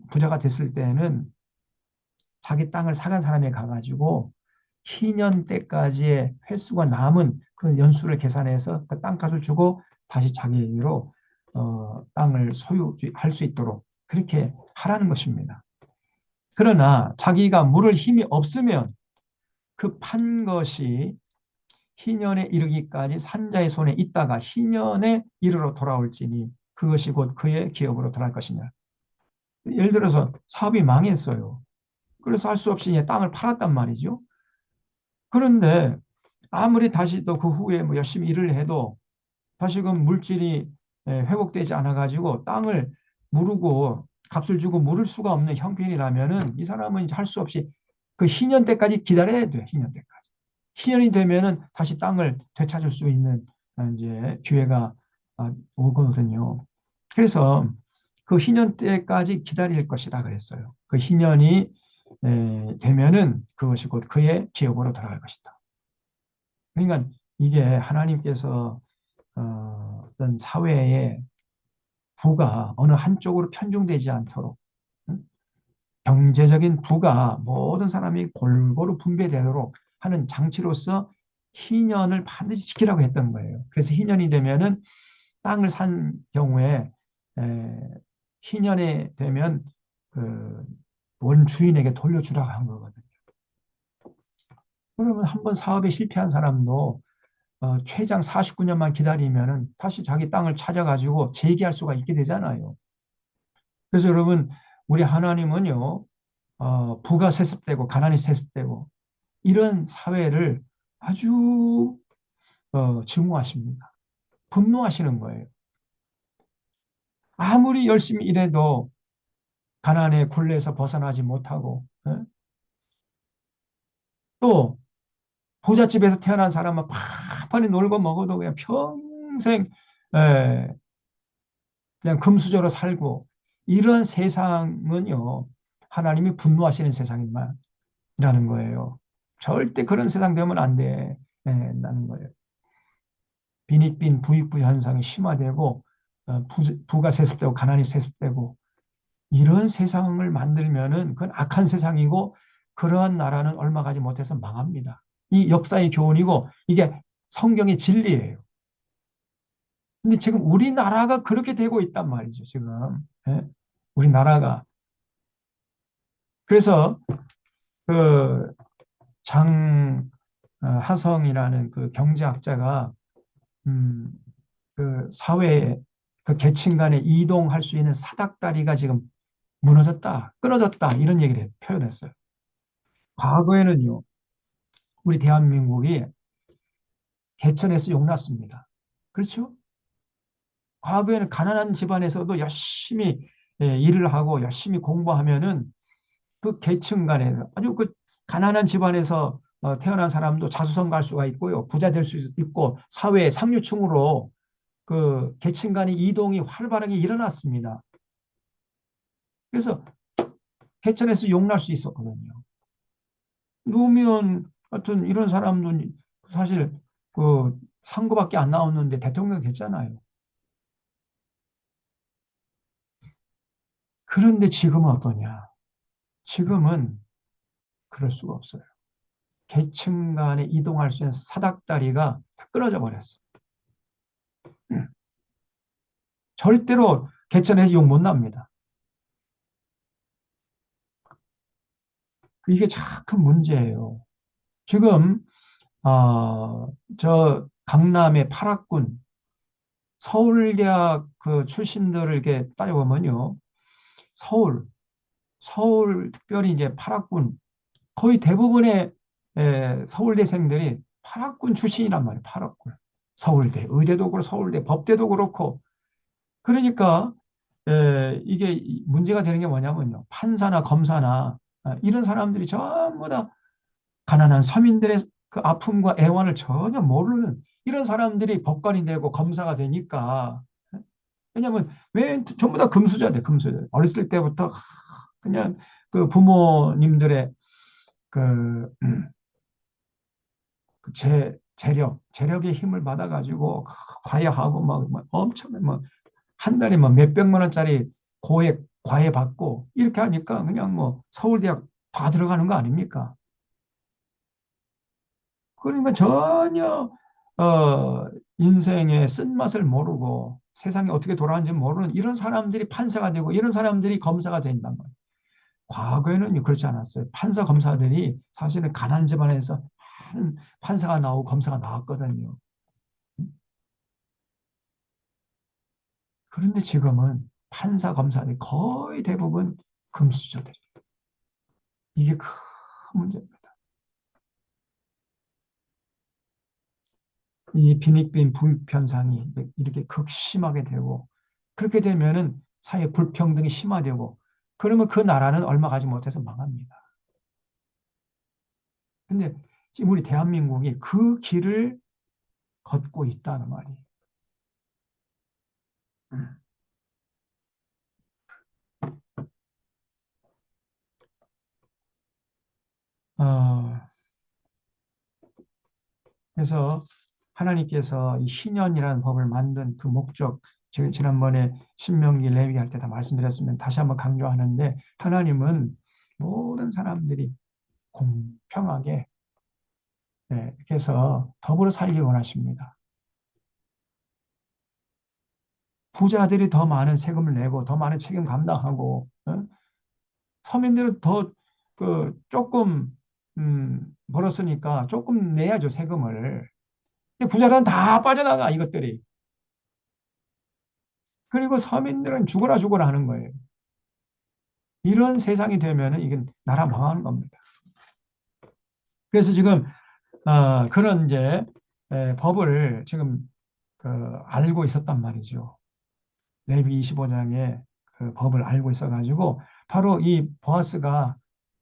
부자가 됐을 때는 자기 땅을 사간 사람에 가가지고 희년 때까지의 횟수가 남은 그 연수를 계산해서 그 땅값을 주고 다시 자기로 땅을 소유할 수 있도록 그렇게 하라는 것입니다. 그러나 자기가 물을 힘이 없으면 그 판 것이 희년에 이르기까지 산자의 손에 있다가 희년에 이르러 돌아올지니 그것이 곧 그의 기업으로 돌아갈 것이냐. 예를 들어서 사업이 망했어요. 그래서 할 수 없이 이제 땅을 팔았단 말이죠. 그런데 아무리 다시 또 그 후에 뭐 열심히 일을 해도 다시금 물질이 회복되지 않아 가지고 땅을 무르고 값을 주고 물을 수가 없는 형편이라면은 이 사람은 이제 할 수 없이 그 희년 때까지 기다려야 돼요. 희년 때까지. 희년이 되면은 다시 땅을 되찾을 수 있는 이제 기회가 오거든요. 그래서 그 희년 때까지 기다릴 것이라 그랬어요. 그 희년이 되면은 그것이 곧 그의 기업으로 돌아갈 것이다. 그러니까 이게 하나님께서 어떤 사회에 부가 어느 한쪽으로 편중되지 않도록 경제적인 부가 모든 사람이 골고루 분배되도록 하는 장치로서 희년을 반드시 지키라고 했던 거예요. 그래서 희년이 되면은 땅을 산 경우에 에, 희년이 되면 그 원주인에게 돌려주라고 한 거거든요. 그러면 한번 사업에 실패한 사람도 최장 49년만 기다리면은 다시 자기 땅을 찾아가지고 재기할 수가 있게 되잖아요. 그래서 여러분, 우리 하나님은요, 부가 세습되고 가난이 세습되고 이런 사회를 아주 증오하십니다. 분노하시는 거예요. 아무리 열심히 일해도 가난의 굴레에서 벗어나지 못하고 또 부잣집에서 태어난 사람은 팍팍히 놀고 먹어도 그냥 평생 에, 그냥 금수저로 살고 이런 세상은요 하나님이 분노하시는 세상이라는 거예요. 절대 그런 세상 되면 안 돼. 나는 거예요. 빈익빈 부익부 현상이 심화되고 부가 세습되고 가난이 세습되고 이런 세상을 만들면은 그건 악한 세상이고 그러한 나라는 얼마 가지 못해서 망합니다. 이 역사의 교훈이고 이게 성경의 진리예요. 근데 지금 우리나라가 그렇게 되고 있단 말이죠, 지금. 예? 우리나라가. 그래서 그 하성이라는 그 경제학자가 음, 그 사회에 그 계층 간에 이동할 수 있는 사닥다리가 지금 무너졌다, 끊어졌다 이런 얘기를 표현했어요. 과거에는요, 우리 대한민국이 개천에서 용났습니다. 그렇죠? 과거에는 가난한 집안에서도 열심히 일을 하고 열심히 공부하면은 그 계층 간에 아주 그 가난한 집안에서 태어난 사람도 자수성 갈 수가 있고요. 부자 될 수 있고 사회의 상류층으로 그 계층 간의 이동이 활발하게 일어났습니다. 그래서 개천에서 용날 수 있었거든요. 노무현 같은 이런 사람도 사실 그 상고밖에 안 나왔는데 대통령 됐잖아요. 그런데 지금은 어떠냐? 지금은 그럴 수가 없어요. 계층 간에 이동할 수 있는 사닥다리가 다 끊어져 버렸어. 절대로 개천에서 욕 못 납니다. 이게 참 큰 문제예요. 지금 저 강남의 파락군 서울대학 그 출신들을 이렇게 따져보면요. 서울, 서울 특별히 이제 파락군 거의 대부분의 서울대생들이 파락군 출신이란 말이에요. 파락군. 서울대, 의대도 그렇고 서울대, 법대도 그렇고. 그러니까 이게 문제가 되는 게 뭐냐면요. 판사나 검사나 이런 사람들이 전부 다 가난한 서민들의 그 아픔과 애환을 전혀 모르는 이런 사람들이 법관이 되고 검사가 되니까 왜냐하면 왜 전부 다 금수저인데 금수저 어렸을 때부터 그냥 그 부모님들의 그, 그 재력의 힘을 받아가지고 과외하고 막 엄청 한 달에 뭐 몇백만 원짜리 고액 과외 받고 이렇게 하니까 그냥 뭐 서울대학 다 들어가는 거 아닙니까? 그러니까 전혀 인생의 쓴맛을 모르고 세상이 어떻게 돌아가는지 모르는 이런 사람들이 판사가 되고 이런 사람들이 검사가 된단 말이에요. 과거에는 그렇지 않았어요. 판사 검사들이 사실은 가난 집안에서 한 판사가 나오고 검사가 나왔거든요. 그런데 지금은 판사 검사들이 거의 대부분 금수저들. 이게 큰 문제입니다. 이 빈익빈 부익 편상이 이렇게 극심하게 되고 그렇게 되면은 사회 불평등이 심화되고 그러면 그 나라는 얼마 가지 못해서 망합니다. 근데 지금 우리 대한민국이 그 길을 걷고 있다는 말이에요. 어, 그래서 하나님께서 이 희년이라는 법을 만든 그 목적, 지난번에 신명기 레위기 할 때 다 말씀드렸으면 다시 한번 강조하는데 하나님은 모든 사람들이 공평하게 이렇게 해서 더불어 살기 원하십니다. 부자들이 더 많은 세금을 내고 더 많은 책임 감당하고 서민들은 더 조금 벌었으니까 조금 내야죠 세금을. 근데 부자들은 다 빠져나가 이것들이. 그리고 서민들은 죽어라 죽어라 하는 거예요. 이런 세상이 되면은 이건 나라 망하는 겁니다. 그래서 지금 그런 이제 법을 지금 그 알고 있었단 말이죠. 레위 25장의 그 법을 알고 있어가지고 바로 이 보아스가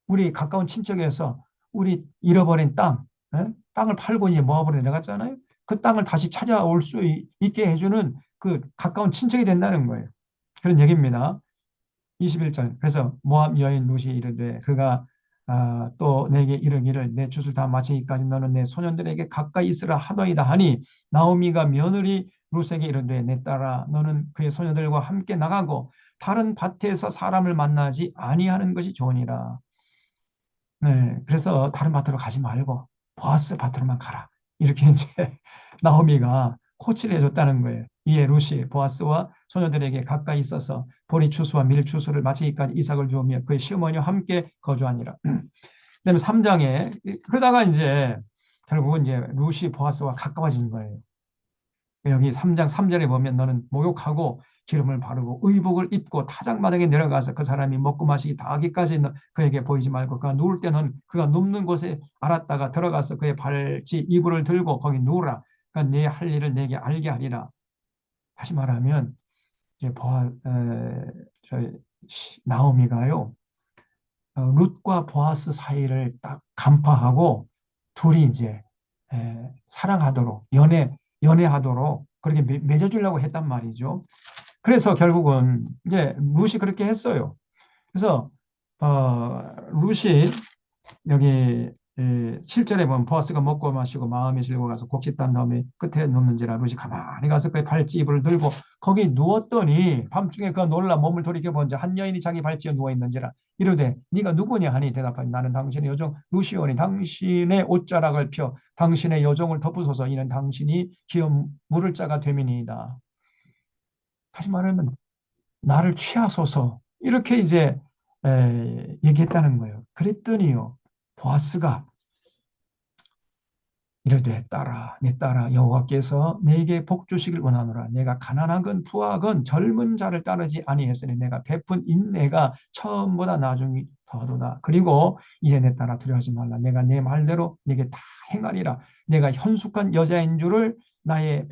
우리 가까운 친척에서 우리 잃어버린 땅, 땅을 팔고 이제 모압으로 내려갔잖아요. 그 땅을 다시 찾아올 수 있게 해주는 그 가까운 친척이 된다는 거예요. 그런 얘기입니다. 21절. 그래서 모압 여인 루시 이르되 그가 또 내게 이르기를 내 젖을 다 마치기까지 너는 내 소년들에게 가까이 있으라 하더이다 하니 나오미가 며느리 루스에게 이르되 내 딸아 너는 그의 소녀들과 함께 나가고 다른 밭에서 사람을 만나지 아니하는 것이 좋으니라. 네, 그래서 다른 밭으로 가지 말고 보아스 밭으로만 가라. 이렇게 이제 나오미가 코치를 해줬다는 거예요. 이에 루시 보아스와 소녀들에게 가까이 있어서 보리 추수와 밀 추수를 마치기까지 이삭을 주으며 그의 시어머니와 함께 거주하니라. 그다음에 3장에 그러다가 이제 결국은 이제 루시 보아스와 가까워진 거예요. 여기 3장 3절에 보면 너는 목욕하고 기름을 바르고 의복을 입고 타작마당에 내려가서 그 사람이 먹고 마시기 다 하기까지 그에게 보이지 말고 그가 누울 때는 그가 눕는 곳에 알았다가 들어가서 그의 발치 이불을 들고 거기 누우라. 그러니까 네 할 일을 내게 알게 하리라. 다시 말하면 이제 저희 나오미가요 룻과 보아스 사이를 딱 간파하고 둘이 이제 사랑하도록 연애하도록 그렇게 맺어주려고 했단 말이죠. 그래서 결국은 이제 룻이 그렇게 했어요. 그래서 룻이 여기 7절에 보면 보아스가 먹고 마시고 마음이 즐거워가서 곡식 딴 다음에 끝에 눕는지라 룻이 가만히 가서 그 발찌 이불을 들고 거기 누웠더니 밤중에 그 놀라 몸을 돌이켜본즉 한 여인이 자기 발찌에 누워있는지라 이르되 네가 누구냐 하니 대답하니 나는 당신의 여종 루시오니 당신의 옷자락을 펴 당신의 여종을 덮으소서 이는 당신이 기업 물을 자가 됨이니이다. 다시 말하면 나를 취하소서 이렇게 이제 얘기했다는 거예요. 그랬더니요 보아스가 이르되 딸아 내 딸아 여호와께서 내게 복 주시길 원하노라 내가 가난하건 부하건 젊은 자를 따르지 아니했으니 내가 베푼 인내가 처음보다 나중이 더하도다. 그리고 이제 내 딸아 두려워하지 말라 내가 내 말대로 네게 다 행하리라. 내가 현숙한 여자인 줄을 나의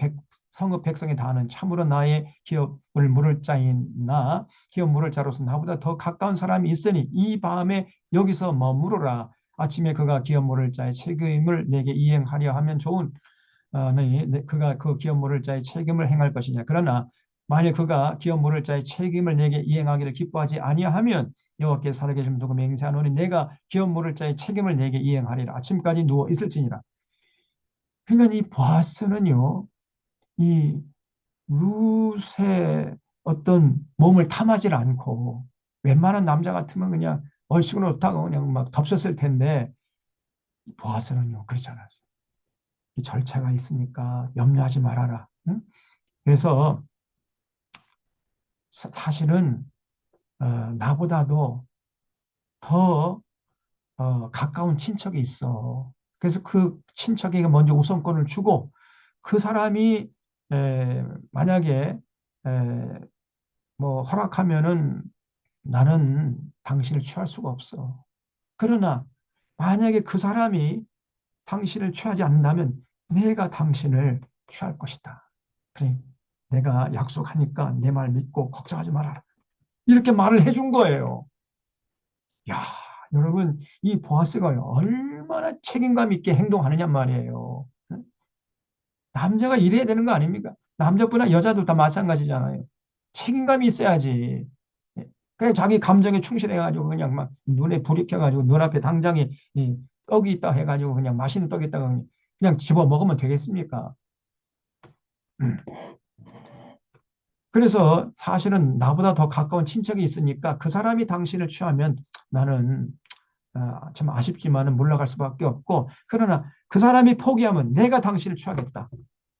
성읍 백성이 다 아는 참으로 나의 기업을 물을 자인 나 기업 물을 자로서 나보다 더 가까운 사람이 있으니 이 밤에 여기서 머무르라. 아침에 그가 기업 모를 자의 책임을 내게 이행하려 하면 좋은 그가 그 기업 모를 자의 책임을 행할 것이냐. 그러나 만일 그가 기업 모를 자의 책임을 내게 이행하기를 기뻐하지 아니하면 여호와께서 살아계심 두고 맹세하노니 내가 기업 모를 자의 책임을 내게 이행하리라. 아침까지 누워 있을지니라. 그러니까 이 보아스는요, 이 룻의 어떤 몸을 탐하지 않고 웬만한 남자 같으면 그냥 얼씨구나 좋다고 그냥 막 덮쳤을 텐데 보아스는요 그렇지 않았어요. 절차가 있으니까 염려하지 말아라. 응? 그래서 사실은 나보다도 더 가까운 친척이 있어. 그래서 그 친척에게 먼저 우선권을 주고 그 사람이 만약에 에, 뭐 허락하면은 나는 당신을 취할 수가 없어. 그러나 만약에 그 사람이 당신을 취하지 않는다면 내가 당신을 취할 것이다. 그래, 내가 약속하니까 내 말 믿고 걱정하지 말아라. 이렇게 말을 해준 거예요. 야, 여러분, 이 보아스가 얼마나 책임감 있게 행동하느냐 말이에요. 남자가 이래야 되는 거 아닙니까? 남자뿐만 아니라 여자도 다 마찬가지잖아요. 책임감이 있어야지. 그냥 자기 감정에 충실해가지고 그냥 막 눈에 불이 켜가지고 눈앞에 당장에 이 떡이 있다 해가지고 그냥 맛있는 떡이 있다가 그냥 집어 먹으면 되겠습니까? 음. 그래서 사실은 나보다 더 가까운 친척이 있으니까 그 사람이 당신을 취하면 나는 참 아쉽지만은 물러갈 수밖에 없고 그러나 그 사람이 포기하면 내가 당신을 취하겠다.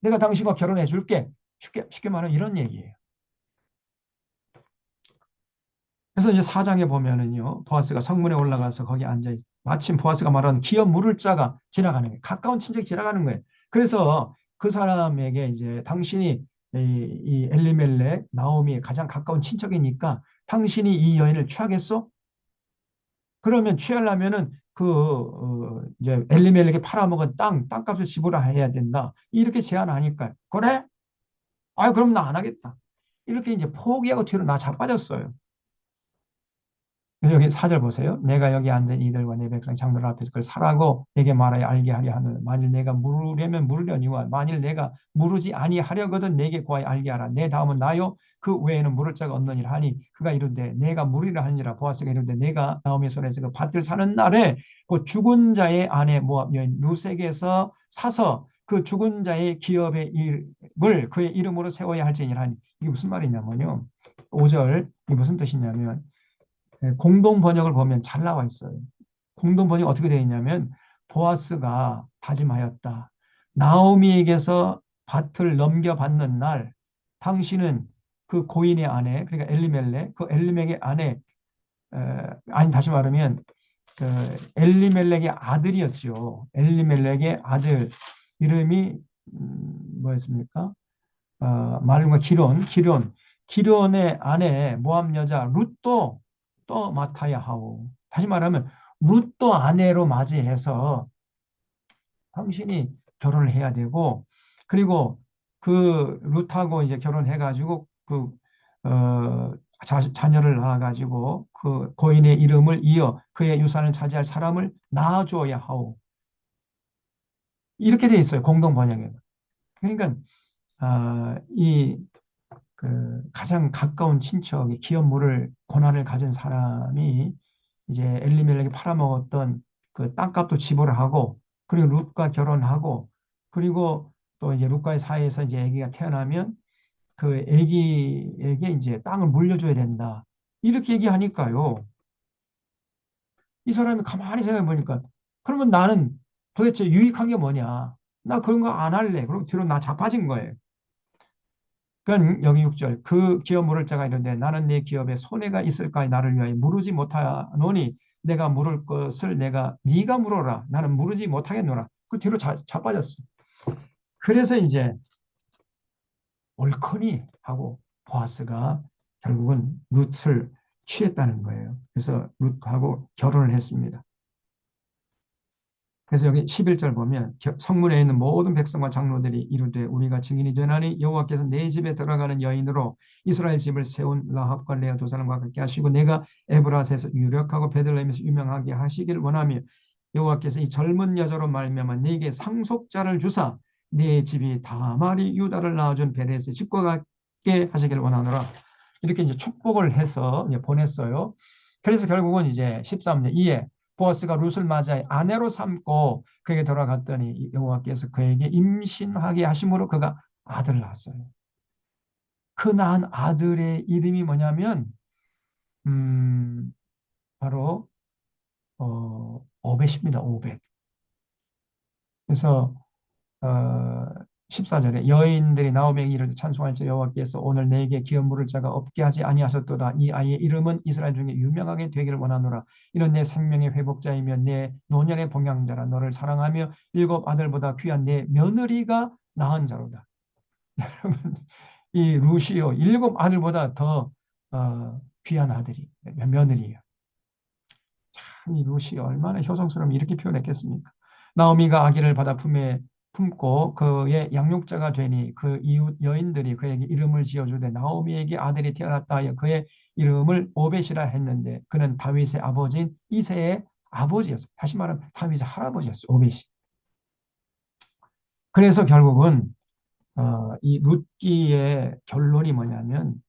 내가 당신과 결혼해 줄게. 쉽게 말하면 이런 얘기예요. 그래서 이제 사장에 보면은요, 보아스가 성문에 올라가서 거기 앉아 있어. 마침 보아스가 말하는 기업 물을 자가 지나가는 거예요. 가까운 친척이 지나가는 거예요. 그래서 그 사람에게 이제 당신이 이 엘리멜렉, 나오미의 가장 가까운 친척이니까 당신이 이 여인을 취하겠소? 그러면 취하려면은 이제 엘리멜렉이 팔아먹은 땅값을 지불해야 된다. 이렇게 제안하니까 그래? 아, 그럼 나 안 하겠다. 이렇게 이제 포기하고 뒤로 나 자빠졌어요. 여기 사절 보세요. 내가 여기 앉은 이들과 내 백성 장로들 앞에서 그걸 사라고 내게 말하여 알게 하려 하노라. 만일 내가 물으려면 물으려니와 만일 내가 물으지 아니하려거든 내게 구하여 알게 하라. 내 다음은 나요. 그 외에는 물을 자가 없느니라 하니 그가 이르되 내가 물으리라 하니라. 보아스가 이르되 내가 나오미의 손에서 그 밭을 사는 날에 그 죽은 자의 아내 모압 여인 루색에서 사서 그 죽은 자의 기업의 이름을 그의 이름으로 세워야 할지니라 하니 이게 무슨 말이냐면요. 5절 이게 무슨 뜻이냐면 공동 번역을 보면 잘 나와 있어요. 공동 번역 어떻게 되어 있냐면 보아스가 다짐하였다. 나오미에게서 밭을 넘겨받는 날 당신은 그 고인의 아내 그러니까 엘리멜렉 그 엘리멜렉의 아내 아니 다시 말하면 그 엘리멜렉의 아들이었죠. 엘리멜렉의 아들 이름이 뭐였습니까? 말과 기론의 아내 모압 여자 룻도 또 맡아야 하오. 다시 말하면 룻도 아내로 맞이해서 당신이 결혼을 해야 되고 그리고 그 룻하고 이제 결혼해가지고 자녀를 낳아가지고 그 고인의 이름을 이어 그의 유산을 차지할 사람을 낳아주어야 하오. 이렇게 돼 있어요. 공동 번역에. 그러니까 이 가장 가까운 친척이 기업 물을 고난을 가진 사람이 이제 엘리멜렉이 팔아먹었던 그 땅값도 지불을 하고 그리고 룻과 결혼하고 그리고 또 이제 룻과의 사이에서 이제 아기가 태어나면 그 아기에게 이제 땅을 물려줘야 된다. 이렇게 얘기하니까요. 이 사람이 가만히 생각해 보니까 그러면 나는 도대체 유익한 게 뭐냐? 나 그런 거 안 할래. 그리고 뒤로 나 자빠진 거예요. 그건 여기 6절 그 기업 물을 자가 이런데 나는 내 기업에 손해가 있을까 나를 위하여 물으지 못하노니 내가 물을 것을 내가 네가 물어라 나는 물으지 못하겠노라 그 뒤로 자빠졌어. 그래서 이제 옳거니 하고 보아스가 결국은 룻을 취했다는 거예요. 그래서 룻하고 결혼을 했습니다. 그래서 여기 11절 보면 성문에 있는 모든 백성과 장로들이 이르되 우리가 증인이 되나니 여호와께서 내 집에 들어가는 여인으로 이스라엘 집을 세운 라합과 레아 두 사람과 같게 하시고 내가 에브라스에서 유력하고 베들레헴에서 유명하게 하시길 원하며 여호와께서 이 젊은 여자로 말미암아 네게 상속자를 주사 네 집이 다말이 유다를 낳아준 베레스 집과 같게 하시길 원하노라. 이렇게 이제 축복을 해서 이제 보냈어요. 그래서 결국은 이제 13절 이에 보아스가 룻을 맞아 아내로 삼고 그에게 돌아갔더니 여호와께서 그에게 임신하게 하심으로 그가 아들을 낳았어요. 그 낳은 아들의 이름이 뭐냐면 음, 바로 오벳입니다. 오벳. 그래서 어, 14절에 여인들이 나오미에게 이르되 찬송할지어다 여호와께서 오늘 내게 기업 물을 자가 없게 하지 아니하셨도다. 이 아이의 이름은 이스라엘 중에 유명하게 되기를 원하노라. 이는 내 생명의 회복자이며 내 노년의 봉양자라. 너를 사랑하며 일곱 아들보다 귀한 내 며느리가 낳은 자로다. 여러분, 이 루시오 일곱 아들보다 더 귀한 아들이 며느리예요. 참 이 루시오 얼마나 효성스러우면 이렇게 표현했겠습니까? 나오미가 아기를 받아 품에 품고 그의 양육자가 되니 그 이웃 여인들이 그에게 이름을 지어주되 나오미에게 아들이 태어났다 하여 그의 이름을 오벳이라 했는데 그는 다윗의 아버지인 이새의 아버지였어요. 다시 말하면 다윗의 할아버지였어요. 오벳이. 그래서 결국은 이 룻기의 결론이 뭐냐면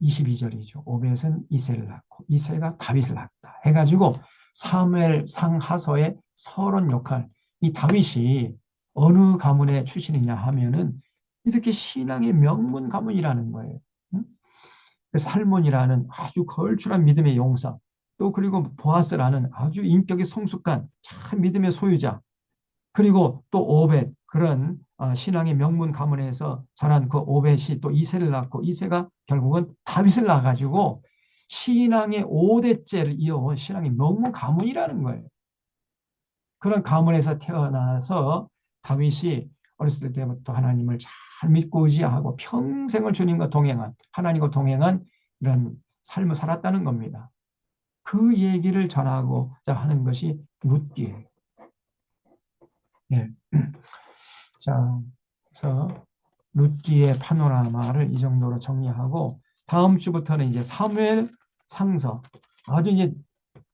22절이죠. 오벳은 이새를 낳고 이새가 다윗을 낳았다. 해가지고 사무엘 상하서의 서론 역할, 이 다윗이 어느 가문의 출신이냐 하면은 이렇게 신앙의 명문 가문이라는 거예요. 응? 살몬이라는 아주 걸출한 믿음의 용사, 또 그리고 보아스라는 아주 인격이 성숙한 참 믿음의 소유자, 그리고 또 오벳 그런 신앙의 명문 가문에서 자란 그 오벳이 또 이새를 낳고 이새가 결국은 다윗을 낳아가지고 신앙의 5대째를 이어온 신앙의 명문 가문이라는 거예요. 그런 가문에서 태어나서 다윗이 어렸을 때부터 하나님을 잘 믿고 의지하고 평생을 주님과 동행한 하나님과 동행한 이런 삶을 살았다는 겁니다. 그 얘기를 전하고자 하는 것이 룻기예요. 네. 자, 그래서 룻기의 파노라마를 이 정도로 정리하고 다음 주부터는 이제 사무엘 상서 아주 이제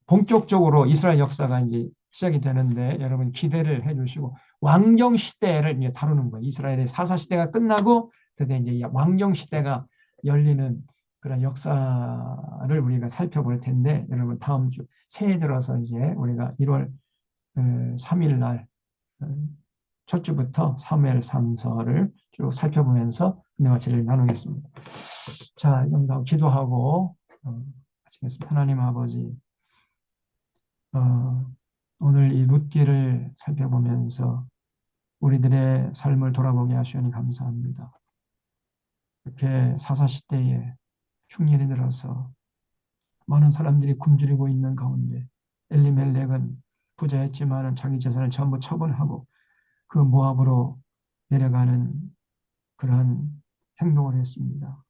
본격적으로 이스라엘 역사가 이제 시작이 되는데 여러분 기대를 해주시고 왕정 시대를 이제 다루는 거예요. 이스라엘의 사사 시대가 끝나고 드디어 이제 왕정 시대가 열리는 그런 역사를 우리가 살펴볼 텐데 여러분 다음 주 새해 들어서 이제 우리가 1월 3일 날 첫 주부터 사무엘 3서를 쭉 살펴보면서 은혜와 진리를 나누겠습니다. 자, 영당 기도하고 마치겠습니다. 하나님 아버지, 오늘 이 룻기를 살펴보면서 우리들의 삶을 돌아보게 하시니 감사합니다. 이렇게 사사시대에 흉년이 들어서 많은 사람들이 굶주리고 있는 가운데 엘리멜렉은 부자였지만 자기 재산을 전부 처분하고 그 모압으로 내려가는 그러한 행동을 했습니다.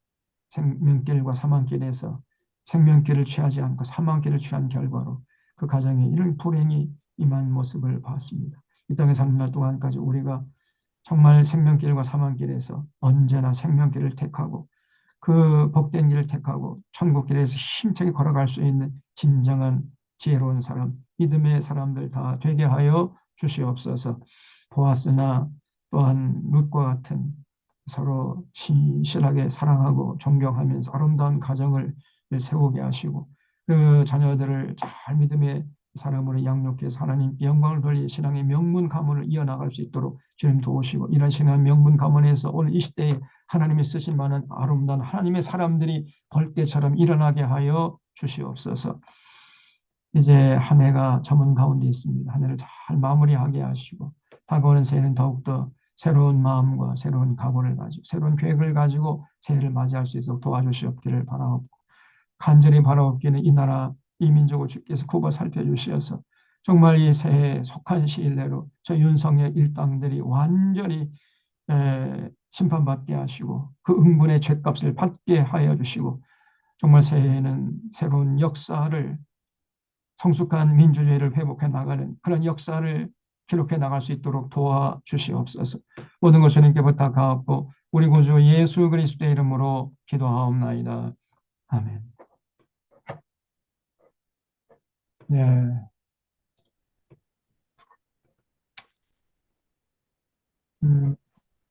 생명길과 사망길에서 생명길을 취하지 않고 사망길을 취한 결과로 그 가정에 이런 불행이 임한 모습을 봤습니다. 이 땅에 사는 날 동안까지 우리가 정말 생명길과 사망길에서 언제나 생명길을 택하고 그 복된 길을 택하고 천국길에서 힘차게 걸어갈 수 있는 진정한 지혜로운 사람, 믿음의 사람들 다 되게 하여 주시옵소서. 보아스나 또한 룻과 같은 서로 신실하게 사랑하고 존경하면서 아름다운 가정을 세우게 하시고 그 자녀들을 잘 믿음의 사람으로 양육해서 하나님께 영광을 돌리 신앙의 명문 가문을 이어나갈 수 있도록 주님 도우시고 이런 신앙 명문 가문에서 오늘 이 시대에 하나님이 쓰실 만한 아름다운 하나님의 사람들이 벌떼처럼 일어나게 하여 주시옵소서. 이제 한 해가 저문 가운데 있습니다. 한 해를 잘 마무리하게 하시고 다가오는 새해는 더욱더 새로운 마음과 새로운 각오를 가지고 새로운 계획을 가지고 새해를 맞이할 수 있도록 도와주시옵기를 바라옵고 간절히 바라옵기는 이 나라 이 민족을 주께서 굽어 살펴주시어서 정말 이 새해에 속한 시일 내로 저 윤석열 일당들이 완전히 심판받게 하시고 그 응분의 죗값을 받게 하여 주시고 정말 새해에는 새로운 역사를 성숙한 민주주의를 회복해 나가는 그런 역사를 기록해 나갈 수 있도록 도와주시옵소서. 모든 것을 주님께 부탁하옵고 우리 구주 예수 그리스도의 이름으로 기도하옵나이다. 아멘. 네.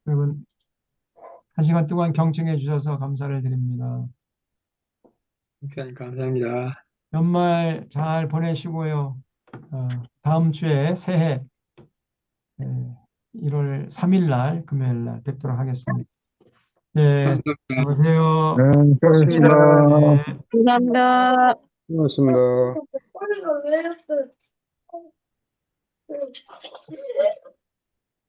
여러분 한 시간 동안 경청해 주셔서 감사를 드립니다. 감사합니다. 연말 잘 보내시고요. 다음 주에 새해 1월 3일 날 금요일 날 뵙도록 하겠습니다. 네, 감사합니다. 안녕하세요. 네, 고맙습니다. 수고하셨습니다. 네. 감사합니다. 수고하셨습니다. 꼬리가 왜 이렇게